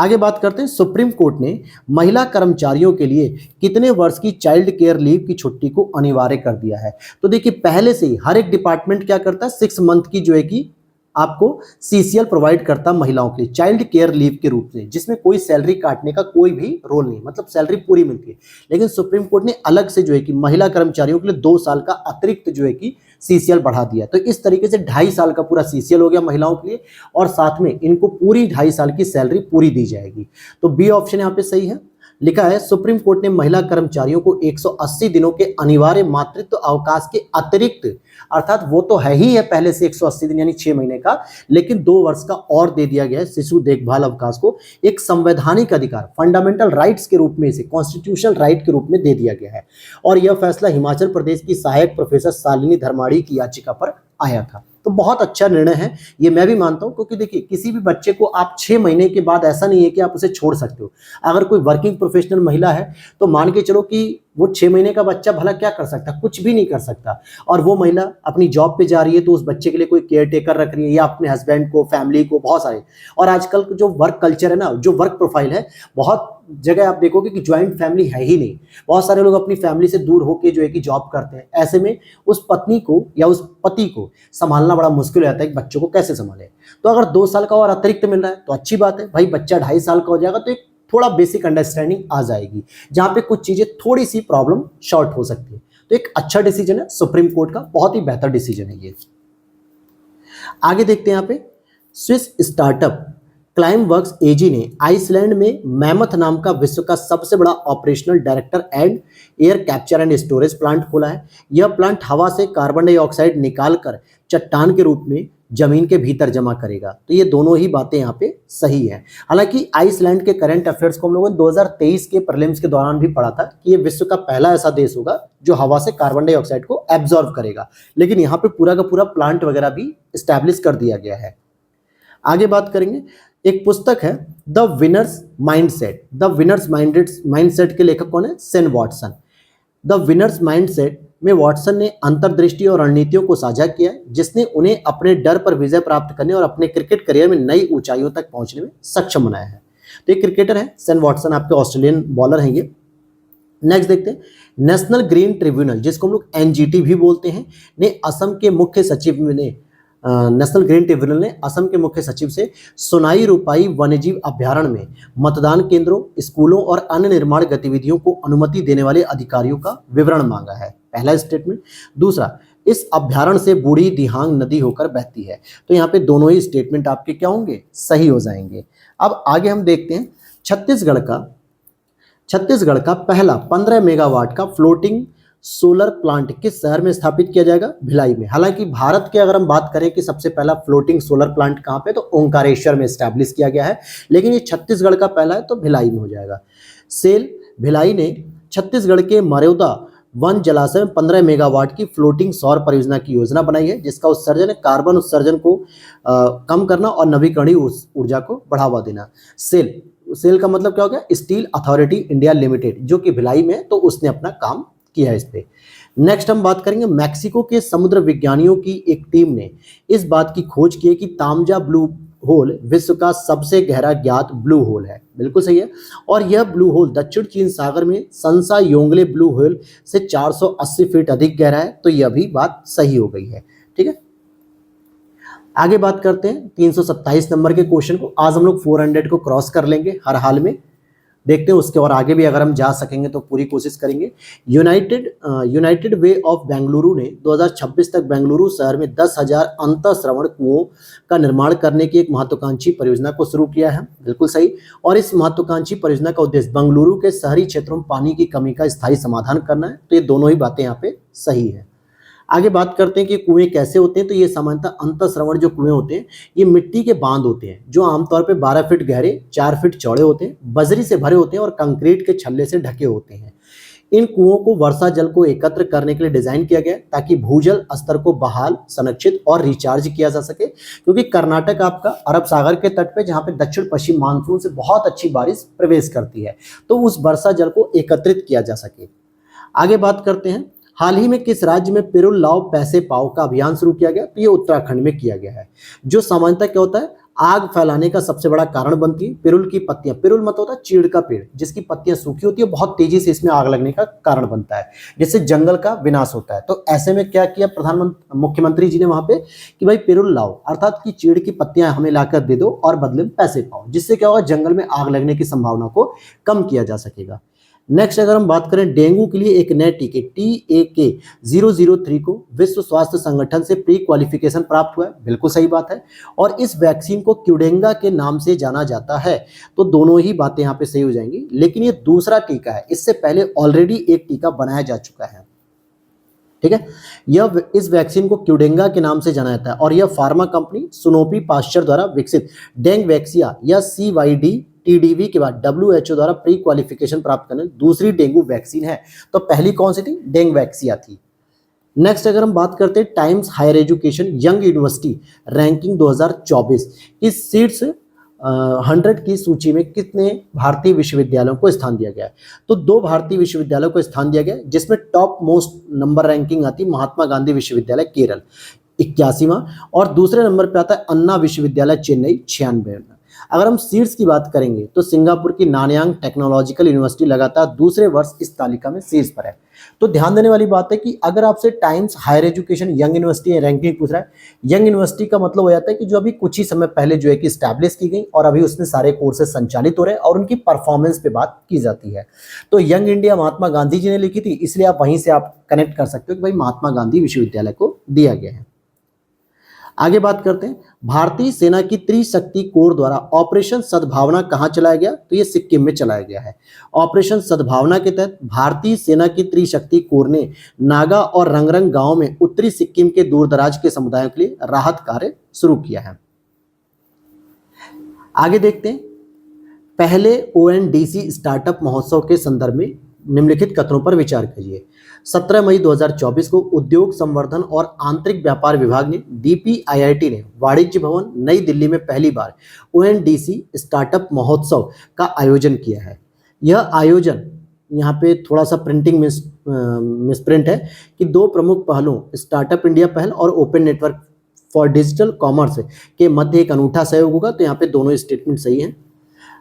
आगे बात करते हैं, सुप्रीम कोर्ट ने महिला कर्मचारियों के लिए कितने वर्ष की चाइल्ड केयर लीव की छुट्टी को अनिवार्य कर दिया है। तो देखिए पहले से ही हर एक डिपार्टमेंट क्या करता है, 6 मंथ की जो है कि आपको सीसीएल प्रोवाइड करता महिलाओं के लिए चाइल्ड केयर लीव के रूप में, जिसमें कोई सैलरी काटने का कोई भी रोल नहीं, मतलब सैलरी पूरी मिलती है। लेकिन सुप्रीम कोर्ट ने अलग से जो है कि महिला कर्मचारियों के लिए 2 साल का अतिरिक्त जो है कि सीसीएल बढ़ा दिया। तो इस तरीके से 2.5 साल का पूरा सीसीएल हो गया महिलाओं के लिए, और साथ में इनको पूरी 2.5 साल की सैलरी पूरी दी जाएगी। तो बी ऑप्शन यहाँ पे सही है। लिखा है, सुप्रीम कोर्ट ने महिला कर्मचारियों को 180 दिनों के अनिवार्य मातृत्व अवकाश के अतिरिक्त, अर्थात वो तो है ही है पहले से 180 दिन यानी 6 महीने का, लेकिन 2 वर्ष का और दे दिया गया है शिशु देखभाल अवकाश को, एक संवैधानिक अधिकार फंडामेंटल राइट्स के रूप में, इसे कॉन्स्टिट्यूशनल राइट के रूप में दे दिया गया है। और यह फैसला हिमाचल प्रदेश की सहायक प्रोफेसर शालिनी धर्माड़ी की याचिका पर आया था। तो बहुत अच्छा निर्णय है ये, मैं भी मानता हूं, क्योंकि देखिए किसी भी बच्चे को आप 6 महीने के बाद, ऐसा नहीं है कि आप उसे छोड़ सकते हो। अगर कोई वर्किंग प्रोफेशनल महिला है तो मान के चलो कि वो 6 महीने का बच्चा भला क्या कर सकता, कुछ भी नहीं कर सकता। और वो महिला अपनी जॉब पे जा रही है तो उस बच्चे के लिए कोई केयर टेकर रख रही है, या अपने हस्बैंड को, फैमिली को, बहुत सारे। और आजकल जो वर्क कल्चर है ना, जो वर्क प्रोफाइल है, बहुत जगह आप देखोगे कि ज्वाइंट फैमिली है ही नहीं। बहुत सारे लोग अपनी फैमिली से दूर होकर जो है कि जॉब करते हैं। ऐसे में उस पत्नी को या उस पति को संभालना बड़ा मुश्किल हो जाता है कि बच्चों को कैसे संभाले। तो अगर 2 साल का और अतिरिक्त मिल रहा है तो अच्छी बात है भाई, बच्चा 2.5 साल का हो जाएगा तो एक थोड़ा बेसिक अंडरस्टैंडिंग आ जाएगी, जहां पे कुछ चीजें थोड़ी सी प्रॉब्लम शॉर्ट हो सकती है। तो एक अच्छा डिसीजन है सुप्रीम कोर्ट का, बहुत ही बेहतर डिसीजन है ये। आगे देखते हैं यहाँ पे, स्विस स्टार्टअप क्लाइमवर्क्स एजी ने आइसलैंड में मैमथ नाम का विश्व का सबसे बड़ा operational director and air capture and storage plant खोला है। यह प्लांट हवा से कार्बन डाइऑक्साइड निकालकर चट्टान के रूप में जमीन के भीतर जमा करेगा। तो ये दोनों ही बातें यहाँ पे सही है। हालांकि आइसलैंड के करंट अफेयर्स को हम लोगों ने 2023 के प्रीलिम्स के दौरान भी पढ़ा था कि ये विश्व का पहला ऐसा देश होगा जो हवा से कार्बन डाइऑक्साइड को एब्जॉर्ब करेगा। लेकिन यहाँ पे पूरा का पूरा प्लांट वगैरह भी स्टैब्लिश कर दिया गया है। आगे बात करेंगे, एक पुस्तक है the winners mindset. The winners mindset के लेखक कौन है? Sen Watson. The winners mindset में वॉटसन ने अंतर्दृष्टि और रणनीतियों को साझा किया, जिसने उन्हें अपने डर पर विजय प्राप्त करने और अपने क्रिकेट करियर में नई ऊंचाइयों तक पहुंचने में सक्षम बनाया है। तो एक क्रिकेटर है सेन वॉटसन, आपके ऑस्ट्रेलियन बॉलर हैं ये। नेक्स्ट देखते हैं, नेशनल ग्रीन ट्रिब्यूनल, जिसको हम लोग एनजीटी भी बोलते हैं, ने असम के मुख्य सचिव ने नेशनल ग्रीन ट्रिब्यूनल ने असम के मुख्य सचिव से सोनाई रूपाई वन्यजीव अभ्यारण्य में मतदान केंद्रों, स्कूलों और अन्य निर्माण गतिविधियों को अनुमति देने वाले अधिकारियों का विवरण मांगा है। पहला स्टेटमेंट। दूसरा, इस अभ्यारण्य से बूढ़ी दिहांग नदी होकर बहती है। तो यहाँ पे दोनों ही स्टेटमेंट आपके क्या होंगे? सही हो जाएंगे। अब आगे हम देखते हैं, छत्तीसगढ़ का पहला 15 मेगावाट का फ्लोटिंग सोलर प्लांट किस शहर में स्थापित किया जाएगा? भिलाई में। हालांकि भारत के अगर हम बात करें कि सबसे पहला फ्लोटिंग सोलर प्लांट कहाँ पे, तो ओंकारेश्वर में स्टैब्लिश किया गया है, लेकिन ये छत्तीसगढ़ का पहला है तो भिलाई में हो जाएगा। सेल भिलाई ने छत्तीसगढ़ के मरौदा वन जलाशय में 15 मेगावाट की फ्लोटिंग सौर परियोजना की योजना बनाई है, जिसका उत्सर्जन है कार्बन उत्सर्जन को कम करना और नवीकरणीय ऊर्जा को बढ़ावा देना। सेल का मतलब क्या हो गया? स्टील अथॉरिटी इंडिया लिमिटेड, जो कि भिलाई में है, तो उसने अपना काम किया है इस पे। नेक्स्ट हम बात करेंगे, मैक्सिको के समुद्र विज्ञानियों की एक टीम ने इस बात की खोज की है कि तामजा ब्लू होल विश्व का सबसे गहरा ज्ञात ब्लू होल है। बिल्कुल सही है। और यह ब्लू होल दक्षिण चीन सागर में संसा योंगले ब्लू होल से 480 फीट अधिक गहरा है। तो यह भी बात सही हो गई है। ठीक है, आगे बात करते हैं 327 नंबर के क्वेश्चन को। आज हम लोग 400 को क्रॉस कर लेंगे हर हाल में। देखते हैं उसके और आगे भी अगर हम जा सकेंगे तो पूरी कोशिश करेंगे। यूनाइटेड वे ऑफ बेंगलुरु ने 2026 तक बेंगलुरु शहर में 10,000 अंतःश्रवण कुओं का निर्माण करने की एक महत्वाकांक्षी परियोजना को शुरू किया है। बिल्कुल सही। और इस महत्वाकांक्षी परियोजना का उद्देश्य बेंगलुरु के शहरी क्षेत्रों में पानी की कमी का स्थायी समाधान करना है। तो ये दोनों ही बातें यहाँ पे सही है। आगे बात करते हैं कि कुएं कैसे होते हैं। तो ये सामान्यतः अंतःश्रवण जो कुएं होते हैं, ये मिट्टी के बांध होते हैं जो आमतौर पे 12 फीट गहरे, 4 फीट चौड़े होते हैं, बजरी से भरे होते हैं और कंक्रीट के छल्ले से ढके होते हैं। इन कुओं को वर्षा जल को एकत्र करने के लिए डिजाइन किया गया है, ताकि भूजल स्तर को बहाल, संरक्षित और रिचार्ज किया जा सके। क्योंकि कर्नाटक आपका अरब सागर के तट पे, जहाँ पे दक्षिण पश्चिम मानसून से बहुत अच्छी बारिश प्रवेश करती है, तो उस वर्षा जल को एकत्रित किया जा सके। आगे बात करते हैं, हाल ही में किस राज्य में पेरुल लाव पैसे पाओ का अभियान शुरू किया गया? तो ये उत्तराखंड में किया गया है, जो सामान्यतः क्या होता है, आग फैलाने का सबसे बड़ा कारण बनती है पिरुल की पत्तियां। पिरुल मतलब होता है चीड़ का पेड़, जिसकी पत्तियां सूखी होती है, बहुत तेजी से इसमें आग लगने का कारण बनता है, जिससे जंगल का विनाश होता है। तो ऐसे में क्या किया प्रधानमंत्री मुख्यमंत्री जी ने वहां पे कि भाई पिरुल लाओ, अर्थात कि चीड़ की पत्तियां हमें लाकर दे दो और बदले में पैसे पाओ, जिससे क्या होगा, जंगल में आग लगने की संभावना को कम किया जा सकेगा। नेक्स्ट अगर हम बात करें डेंगू के लिए एक नए टीके TAK-003 को विश्व स्वास्थ्य संगठन से प्री क्वालिफिकेशन प्राप्त हुआ है, बिल्कुल सही बात है। और इस वैक्सीन को क्यूडेंगा के नाम से जाना जाता है। तो दोनों ही बातें यहाँ पे सही हो जाएंगी, लेकिन ये दूसरा टीका है, इससे पहले ऑलरेडी एक टीका बनाया जा चुका है। ठीक है, यह इस वैक्सीन को क्यूडेंगा के नाम से जाना जाता है और यह फार्मा कंपनी सुनोपी पास्चर द्वारा विकसित डेंग वैक्सिया या CYD TDV के बाद WHO द्वारा प्री क्वालिफिकेशन प्राप्त करने दूसरी डेंगू वैक्सीन है। तो पहली कौन सी थी? डेंग वैक्सिया थी। नेक्स्ट अगर हम बात करते हैं Times Higher Education young university ranking 2024 की सीट्स 100 की सूची में कितने भारतीय विश्वविद्यालयों को स्थान दिया गया है? तो 2 भारतीय विश्वविद्यालयों को स्थान दिया गया है, जिसमें टॉप मोस्ट नंबर रैंकिंग आती है महात्मा गांधी विश्वविद्यालय केरल 81वां, और दूसरे नंबर पे आता है अन्ना विश्वविद्यालय चेन्नई 96। अगर हम सीट्स की बात करेंगे तो सिंगापुर की नानयांग टेक्नोलॉजिकल यूनिवर्सिटी लगातार दूसरे वर्ष इस तालिका में शीर्ष पर है। तो ध्यान देने वाली बात है कि अगर आपसे Times Higher Education young university ranking पूछ रहा है, यंग यूनिवर्सिटी का मतलब हो जाता है कि जो अभी कुछ ही समय पहले जो है कि स्टैब्लिश की गई और अभी उसमें सारे कोर्सेज संचालित हो रहे हैं और उनकी परफॉर्मेंस पे बात की जाती है। तो यंग इंडिया महात्मा गांधी जी ने लिखी थी, इसलिए आप वहीं से आप कनेक्ट कर सकते हो कि भाई महात्मा गांधी विश्वविद्यालय को दिया गया है। आगे बात करते हैं, भारतीय सेना की त्रिशक्ति कोर द्वारा ऑपरेशन सद्भावना कहां चलाया गया? तो ये सिक्किम में चलाया गया है। ऑपरेशन सद्भावना के तहत भारतीय सेना की त्रिशक्ति कोर ने नागा और रंगरंग गांव में उत्तरी सिक्किम के दूरदराज के समुदायों के लिए राहत कार्य शुरू किया है। आगे देखते हैं, पहले ONDC स्टार्टअप महोत्सव के संदर्भ में निम्नलिखित कथनों पर विचार कीजिए। 17 मई 2024 को उद्योग संवर्धन और आंतरिक व्यापार विभाग ने DPIIT ने वाणिज्य भवन नई दिल्ली में पहली बार ONDC स्टार्टअप महोत्सव का आयोजन किया है। यह आयोजन यहाँ पे थोड़ा सा प्रिंटिंग मिसप्रिंट है कि 2 प्रमुख पहलों स्टार्टअप इंडिया पहल और open network for digital commerce के मध्य एक अनूठा सहयोग होगा। तो यहाँ पे दोनों स्टेटमेंट सही हैं।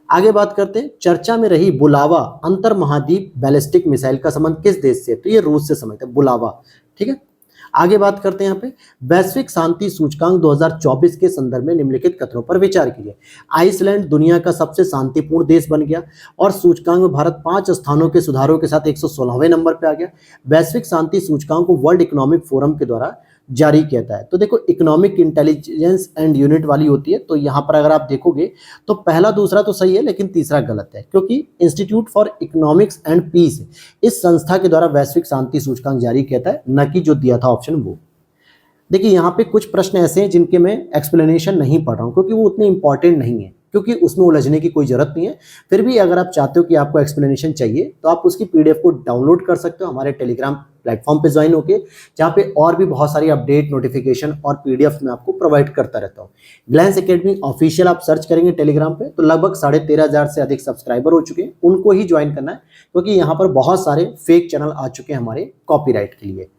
आगे बात करते हैं, चर्चा में रही बुलावा अंतर महाद्वीप बैलिस्टिक मिसाइल का संबंध किस देश से? तो ये रूस से संबंधित है, बुलावा। ठीक है, आगे बात करते हैं यहाँ पे वैश्विक शांति सूचकांक 2024 के संदर्भ में निम्नलिखित कथनों पर विचार कीजिए। आइसलैंड दुनिया का सबसे शांतिपूर्ण देश बन गया और सूचकांक में भारत 5 स्थानों के सुधारों के साथ 116वें नंबर पे आ गया। वैश्विक शांति सूचकांक को वर्ल्ड इकोनॉमिक फोरम के द्वारा जारी किया था। तो देखो, इकोनॉमिक इंटेलिजेंस एंड यूनिट वाली होती है, तो यहाँ पर अगर आप देखोगे तो पहला दूसरा तो सही है, लेकिन तीसरा गलत है, क्योंकि institute for economics and peace इस संस्था के द्वारा वैश्विक शांति सूचकांक जारी किया था, न कि जो दिया था ऑप्शन वो। देखिए, यहाँ पे कुछ प्रश्न ऐसे हैं जिनके मैं एक्सप्लेनेशन नहीं पढ़ रहा हूँ, क्योंकि वो उतने इंपॉर्टेंट नहीं है, क्योंकि उसमें उलझने की कोई जरूरत नहीं है। फिर भी अगर आप चाहते हो कि आपको एक्सप्लेनेशन चाहिए तो आप उसकी PDF को डाउनलोड कर सकते हो हमारे टेलीग्राम प्लेटफॉर्म पे ज्वाइन होके, जहाँ पे और भी बहुत सारी अपडेट, नोटिफिकेशन और PDF में आपको प्रोवाइड करता रहता हूँ। ग्लैंस एकेडमी ऑफिशियल आप सर्च करेंगे टेलीग्राम पे तो लगभग 13,500 से अधिक सब्सक्राइबर हो चुके हैं, उनको ही ज्वाइन करना है, क्योंकि यहाँ पर बहुत सारे फेक चैनल आ चुके हैं हमारे कॉपीराइट के लिए।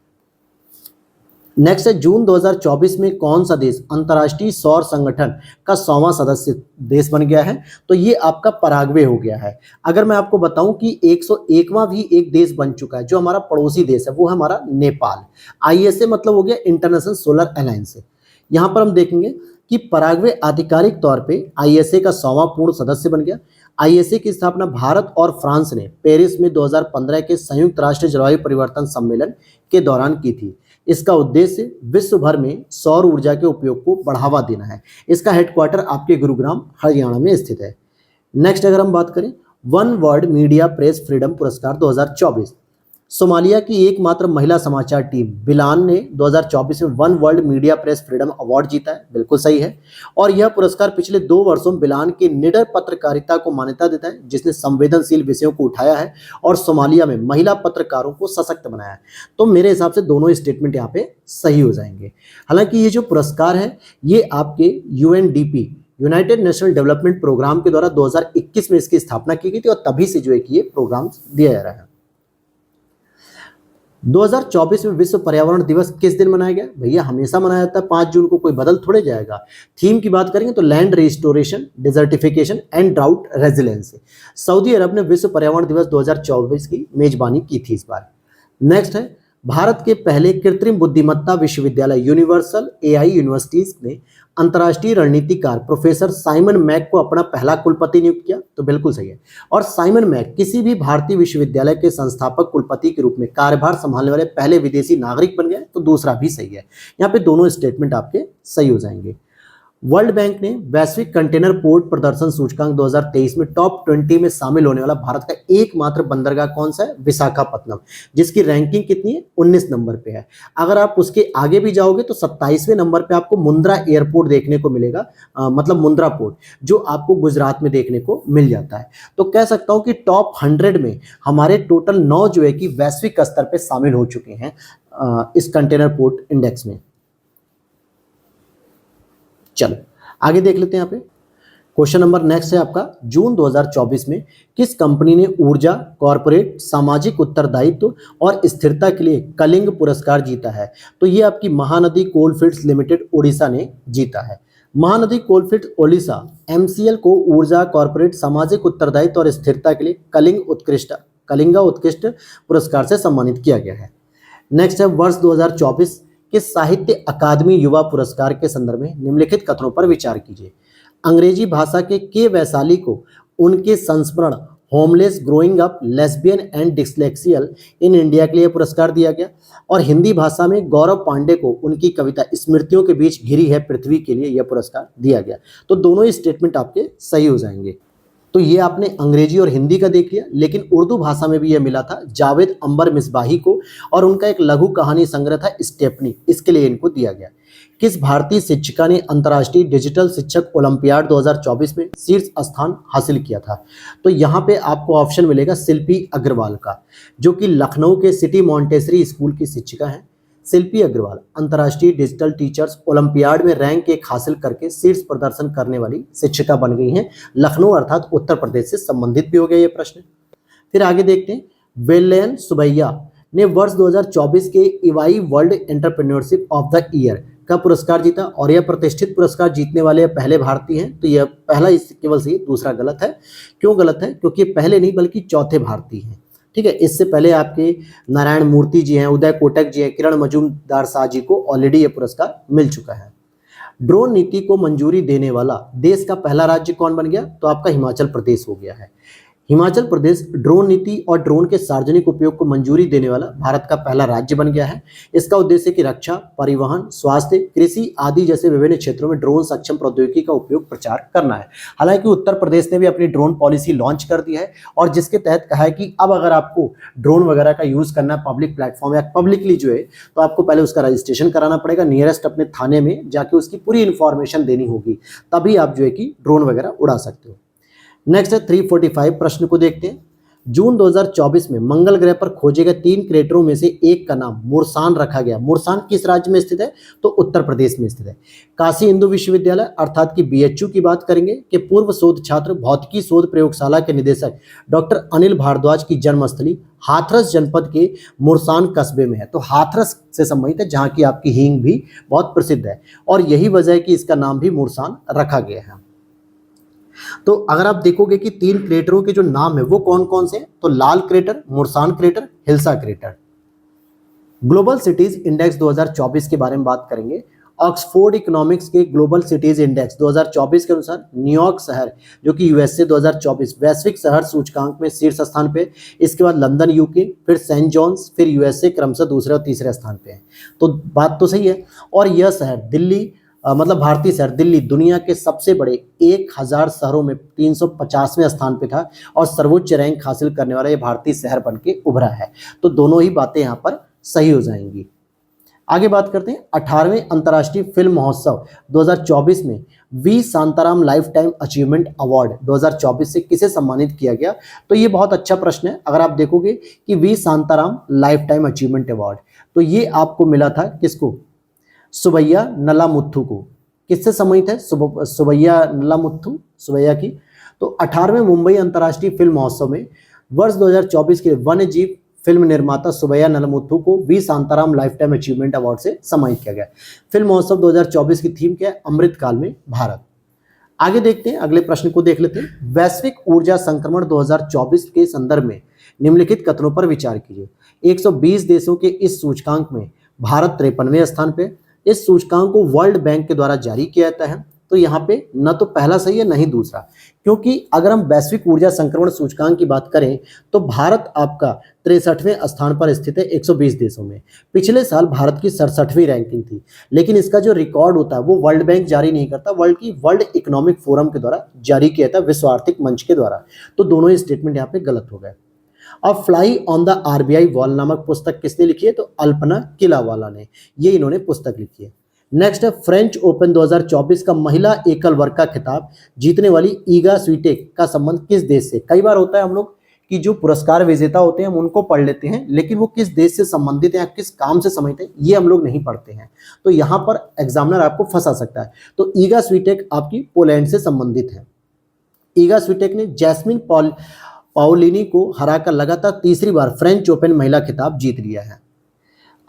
नेक्स्ट है, जून 2024 में कौन सा देश अंतर्राष्ट्रीय सौर संगठन का 100वां सदस्य देश बन गया है? तो ये आपका पराग्वे हो गया है। अगर मैं आपको बताऊं कि 101वां भी एक देश बन चुका है, जो हमारा पड़ोसी देश है, वो है हमारा नेपाल। ISA मतलब हो गया इंटरनेशनल सोलर अलायंस। यहाँ पर हम देखेंगे कि पराग्वे आधिकारिक तौर पे ISA का 100वां पूर्ण सदस्य बन गया। ISA की स्थापना भारत और फ्रांस ने पेरिस में 2015 के संयुक्त राष्ट्र जलवायु परिवर्तन सम्मेलन के दौरान की थी। इसका उद्देश्य विश्व भर में सौर ऊर्जा के उपयोग को बढ़ावा देना है। इसका हेडक्वार्टर आपके गुरुग्राम हरियाणा में स्थित है। नेक्स्ट अगर हम बात करें, one world media press freedom पुरस्कार 2024, सोमालिया की एकमात्र महिला समाचार टीम बिलान ने 2024 में one world media press freedom award जीता है, बिल्कुल सही है। और यह पुरस्कार पिछले 2 वर्षों में बिलान की निडर पत्रकारिता को मान्यता देता है, जिसने संवेदनशील विषयों को उठाया है और सोमालिया में महिला पत्रकारों को सशक्त बनाया है। तो मेरे हिसाब से दोनों स्टेटमेंट यहाँ पे सही हो जाएंगे। हालांकि ये जो पुरस्कार है ये आपके UNDP United National Development Programme के द्वारा 2021 में इसकी स्थापना की गई थी और तभी से जो है कि ये प्रोग्राम दिया जा रहा है। 2024 में विश्व पर्यावरण दिवस किस दिन मनाया गया? भैया हमेशा मनाया जाता है 5 जून को, कोई बदल थोड़े जाएगा। थीम की बात करेंगे तो land restoration, desertification and drought resilience. Saudi Arab ने विश्व पर्यावरण दिवस 2024 की मेजबानी की थी इस बार। नेक्स्ट है, भारत के पहले कृत्रिम बुद्धिमत्ता विश्वविद्यालय यूनिवर्सल एआई यूनिवर्सिटीज ने अंतर्राष्ट्रीय रणनीतिकार प्रोफेसर साइमन मैक को अपना पहला कुलपति नियुक्त किया। तो बिल्कुल सही है। और साइमन मैक किसी भी भारतीय विश्वविद्यालय के संस्थापक कुलपति के रूप में कार्यभार संभालने वाले पहले विदेशी नागरिक बन गए। तो दूसरा भी सही है। यहाँ पे दोनों स्टेटमेंट आपके सही हो जाएंगे। वर्ल्ड बैंक ने वैश्विक कंटेनर पोर्ट प्रदर्शन सूचकांक 2023 में टॉप 20 में शामिल होने वाला भारत का एकमात्र बंदरगाह कौन सा है? विशाखापत्तनम, जिसकी रैंकिंग कितनी है? 19 नंबर पे है। अगर आप उसके आगे भी जाओगे तो 27वें नंबर पे आपको मुंद्रा एयरपोर्ट देखने को मिलेगा, मतलब मुंद्रा पोर्ट, जो आपको गुजरात में देखने को मिल जाता है। तो कह सकता हूं कि टॉप 100 में हमारे टोटल 9 जो है कि वैश्विक स्तर पर शामिल हो चुके हैं इस कंटेनर पोर्ट इंडेक्स में। चलो आगे देख लेते हैं। यहाँ पे क्वेश्चन नंबर नेक्स्ट है आपका, जून 2024 में किस कंपनी ने ऊर्जा, कॉर्पोरेट, सामाजिक उत्तरदायित्व और स्थिरता के लिए कलिंग पुरस्कार जीता है? तो ये आपकी महानदी कोलफील्ड्स लिमिटेड ओडिशा ने जीता है। महानदी कोलफील्ड्स ओडिशा एमसीएल को ऊर्जा, कॉर्पोरेट, सामाजिक उत्तरदायित्व और स्थिरता के लिए कलिंगा उत्कृष्ट पुरस्कार से सम्मानित किया गया है। नेक्स्ट है, वर्ष 2024 के साहित्य अकादमी युवा पुरस्कार के संदर्भ में निम्नलिखित कथनों पर विचार कीजिए। अंग्रेजी भाषा के वैशाली को उनके संस्मरण homeless, growing up, lesbian and dyslexic in India के लिए पुरस्कार दिया गया। और हिंदी भाषा में गौरव पांडे को उनकी कविता स्मृतियों के बीच घिरी है पृथ्वी के लिए यह पुरस्कार दिया गया। तो दोनों ही स्टेटमेंट आपके सही हो जाएंगे। तो ये आपने अंग्रेजी और हिंदी का देख लिया, लेकिन उर्दू भाषा में भी यह मिला था जावेद अंबर मिसबाही को, और उनका एक लघु कहानी संग्रह था स्टेपनी, इसके लिए इनको दिया गया। किस भारतीय शिक्षिका ने अंतर्राष्ट्रीय डिजिटल शिक्षक ओलंपियाड 2024 में शीर्ष स्थान हासिल किया था? तो यहाँ पे आपको ऑप्शन मिलेगा शिल्पी अग्रवाल का, जो कि लखनऊ के सिटी मॉन्टेसरी स्कूल की शिक्षिका हैं। शिल्पी अग्रवाल अंतर्राष्ट्रीय डिजिटल टीचर्स ओलंपियाड में रैंक 1 हासिल करके शीर्ष प्रदर्शन करने वाली शिक्षिका बन गई हैं। लखनऊ अर्थात उत्तर प्रदेश से संबंधित भी हो गया ये प्रश्न। फिर आगे देखते हैं, वेलैन सुबैया ने वर्ष 2024 के EY world entrepreneurship of the year का पुरस्कार जीता, और यह प्रतिष्ठित पुरस्कार जीतने वाले पहले भारतीय हैं। तो यह पहला केवल सही, दूसरा गलत है। क्यों गलत है? क्योंकि पहले नहीं बल्कि चौथे भारतीय हैं। ठीक है, इससे पहले आपके नारायण मूर्ति जी हैं, उदय कोटक जी हैं, किरण मजूमदार शाह जी को ऑलरेडी ये पुरस्कार मिल चुका है। ड्रोन नीति को मंजूरी देने वाला देश का पहला राज्य कौन बन गया? तो आपका हिमाचल प्रदेश हो गया है। हिमाचल प्रदेश ड्रोन नीति और ड्रोन के सार्वजनिक उपयोग को मंजूरी देने वाला भारत का पहला राज्य बन गया है। इसका उद्देश्य कि रक्षा, परिवहन, स्वास्थ्य, कृषि आदि जैसे विभिन्न क्षेत्रों में ड्रोन सक्षम प्रौद्योगिकी का उपयोग प्रचार करना है। हालांकि उत्तर प्रदेश ने भी अपनी ड्रोन पॉलिसी लॉन्च कर दी है, और जिसके तहत कहा है कि अब अगर आपको ड्रोन वगैरह का यूज करना है पब्लिक प्लेटफॉर्म या पब्लिकली जो है, तो आपको पहले उसका रजिस्ट्रेशन कराना पड़ेगा, नियरेस्ट अपने थाने में जाके उसकी पूरी इंफॉर्मेशन देनी होगी, तभी आप जो है कि ड्रोन वगैरह उड़ा सकते हो। नेक्स्ट है 345 प्रश्न को देखते हैं। जून 2024 में मंगल ग्रह पर खोजे गए 3 क्रेटरों में से एक का नाम मुरसान रखा गया। मुरसान किस राज्य में स्थित है? तो उत्तर प्रदेश में स्थित है। काशी हिंदू विश्वविद्यालय अर्थात कि बीएचयू की बात करेंगे कि पूर्व शोध छात्र भौतिकी शोध प्रयोगशाला के निदेशक डॉक्टर अनिल भारद्वाज की जन्मस्थली हाथरस जनपद के मुरसान कस्बे में है। तो हाथरस से संबंधित है, जहाँ की आपकी हींग भी बहुत प्रसिद्ध है, और यही वजह है कि इसका नाम भी मुरसान रखा गया है। तो अगर आप देखोगे कि 3 क्रेटरों के जो नाम है वो कौन कौन से हैं, तो Lal crater, Mursan crater, Hilsa crater. Global cities index 2024 के बारे में बात करेंगे। ऑक्सफोर्ड इकोनॉमिक्स के ग्लोबल सिटीज इंडेक्स 2024 के अनुसार न्यूयॉर्क शहर, जो कि यूएसए 2024 वैश्विक शहर सूचकांक में शीर्ष स्थान पे, इसके बाद लंदन यूके, फिर सेंट जॉन्स, फिर यूएसए क्रमशः दूसरे और तीसरे स्थान पे है। तो बात तो सही है। और यह शहर दिल्ली, मतलब भारतीय शहर दिल्ली दुनिया के सबसे बड़े 1000 शहरों में 350वें स्थान पे था, और सर्वोच्च रैंक हासिल करने वाला ये भारतीय शहर बन के उभरा है। तो दोनों ही बातें यहाँ पर सही हो जाएंगी। आगे बात करते हैं 18वें अंतर्राष्ट्रीय फिल्म महोत्सव 2024 में V Shantaram life time achievement award 2024 से किसे सम्मानित किया गया? तो ये बहुत अच्छा प्रश्न है। अगर आप देखोगे कि V Shantaram life time achievement award, तो ये आपको मिला था किसको? सुबैया नलामुथु को। किससे सम्मानित है? सुबैया नलामुथु, सुबैया की। तो 18वें मुंबई अंतर्राष्ट्रीय फिल्म महोत्सव में वर्ष 2024 के वन्य जीव फिल्म निर्माता सुबैया नलमुथु को V Shantaram life time achievement award से सम्मानित किया गया। फिल्म महोत्सव 2024 की थीम क्या है? अमृतकाल में भारत। आगे देखते हैं, अगले प्रश्न को देख लेते हैं। वैश्विक ऊर्जा संक्रमण 2024 के संदर्भ में निम्नलिखित कथनों पर विचार कीजिए। 120 देशों के इस सूचकांक में भारत 53वें स्थान पे। इस सूचकांक को वर्ल्ड बैंक के द्वारा जारी किया जाता है। तो यहाँ पे न तो पहला सही है न ही दूसरा, क्योंकि अगर हम वैश्विक ऊर्जा संक्रमण सूचकांक की बात करें तो भारत आपका 63वें स्थान पर स्थित है 120 देशों में। पिछले साल भारत की 67वीं रैंकिंग थी, लेकिन इसका जो रिकॉर्ड होता है वो वर्ल्ड बैंक जारी नहीं करता, वर्ल्ड इकोनॉमिक फोरम के द्वारा जारी किया था, विश्व आर्थिक मंच के द्वारा। तो दोनों ही स्टेटमेंट यहाँ पे गलत हो गए। अब fly on the RBI wall नामक पुस्तक किसने लिखी है? तो अल्पना किलावाला ने, ये इन्होंने पुस्तक लिखी है। नेक्स्ट है, फ्रेंच ओपन 2024 का महिला एकल वर्ग का खिताब जीतने वाली ईगा स्वीटेक का संबंध किस देश से? कई बार होता है हम लोग कि जो पुरस्कार विजेता होते हैं हम उनको पढ़ लेते हैं, लेकिन वो किस देश से संबंधित है या किस काम से संबंधित है ये हम लोग नहीं पढ़ते हैं। तो यहाँ पर एग्जामिनर आपको फंसा सकता है। तो ईगा स्वीटेक आपकी पोलैंड से संबंधित है। ईगा स्वीटेक ने जैस्मिन पाओलिनी को हराकर लगातार तीसरी बार फ्रेंच ओपन महिला खिताब जीत लिया है।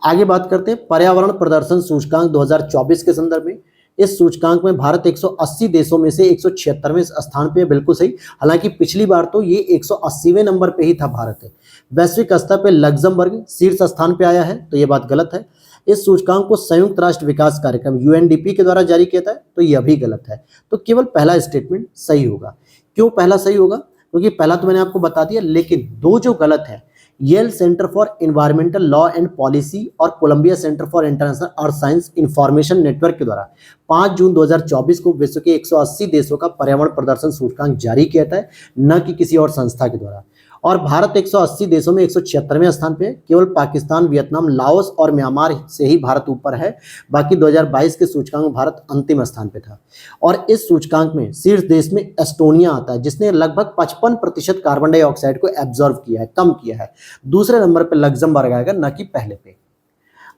आगे बात करते हैं पर्यावरण प्रदर्शन सूचकांक 2024 के संदर्भ में। इस सूचकांक में भारत 180 देशों में से 176वें स्थान पे है, बिल्कुल सही। हालांकि पिछली बार तो ये 180वें नंबर पे ही था भारत। वैश्विक स्तर पे लग्जमबर्ग शीर्ष स्थान पे आया है, तो ये बात गलत है। इस सूचकांक को संयुक्त राष्ट्र विकास कार्यक्रम यूएनडीपी के द्वारा जारी किया था, तो यह भी गलत है। तो केवल पहला स्टेटमेंट सही होगा। क्यों पहला सही होगा? क्योंकि पहला तो मैंने आपको बता दिया, लेकिन दो जो गलत है, Yale Center for Environmental Law and Policy और Columbia Center for International Earth Science Information Network के द्वारा 5 जून 2024 को विश्व के 180 देशों का पर्यावरण प्रदर्शन सूचकांक जारी किया था, न कि किसी और संस्था के द्वारा। और भारत 180 देशों में 176वें स्थान पे है। केवल पाकिस्तान, वियतनाम, लाओस और म्यांमार से ही भारत ऊपर है। बाकी 2022 के सूचकांक में भारत अंतिम स्थान पे था। और इस सूचकांक में शीर्ष देश में एस्टोनिया आता है, जिसने लगभग 55% कार्बन डाइऑक्साइड को एब्जॉर्व किया है, कम किया है। दूसरे नंबर पर लग्जमबर्ग आएगा, न कि पहले पे।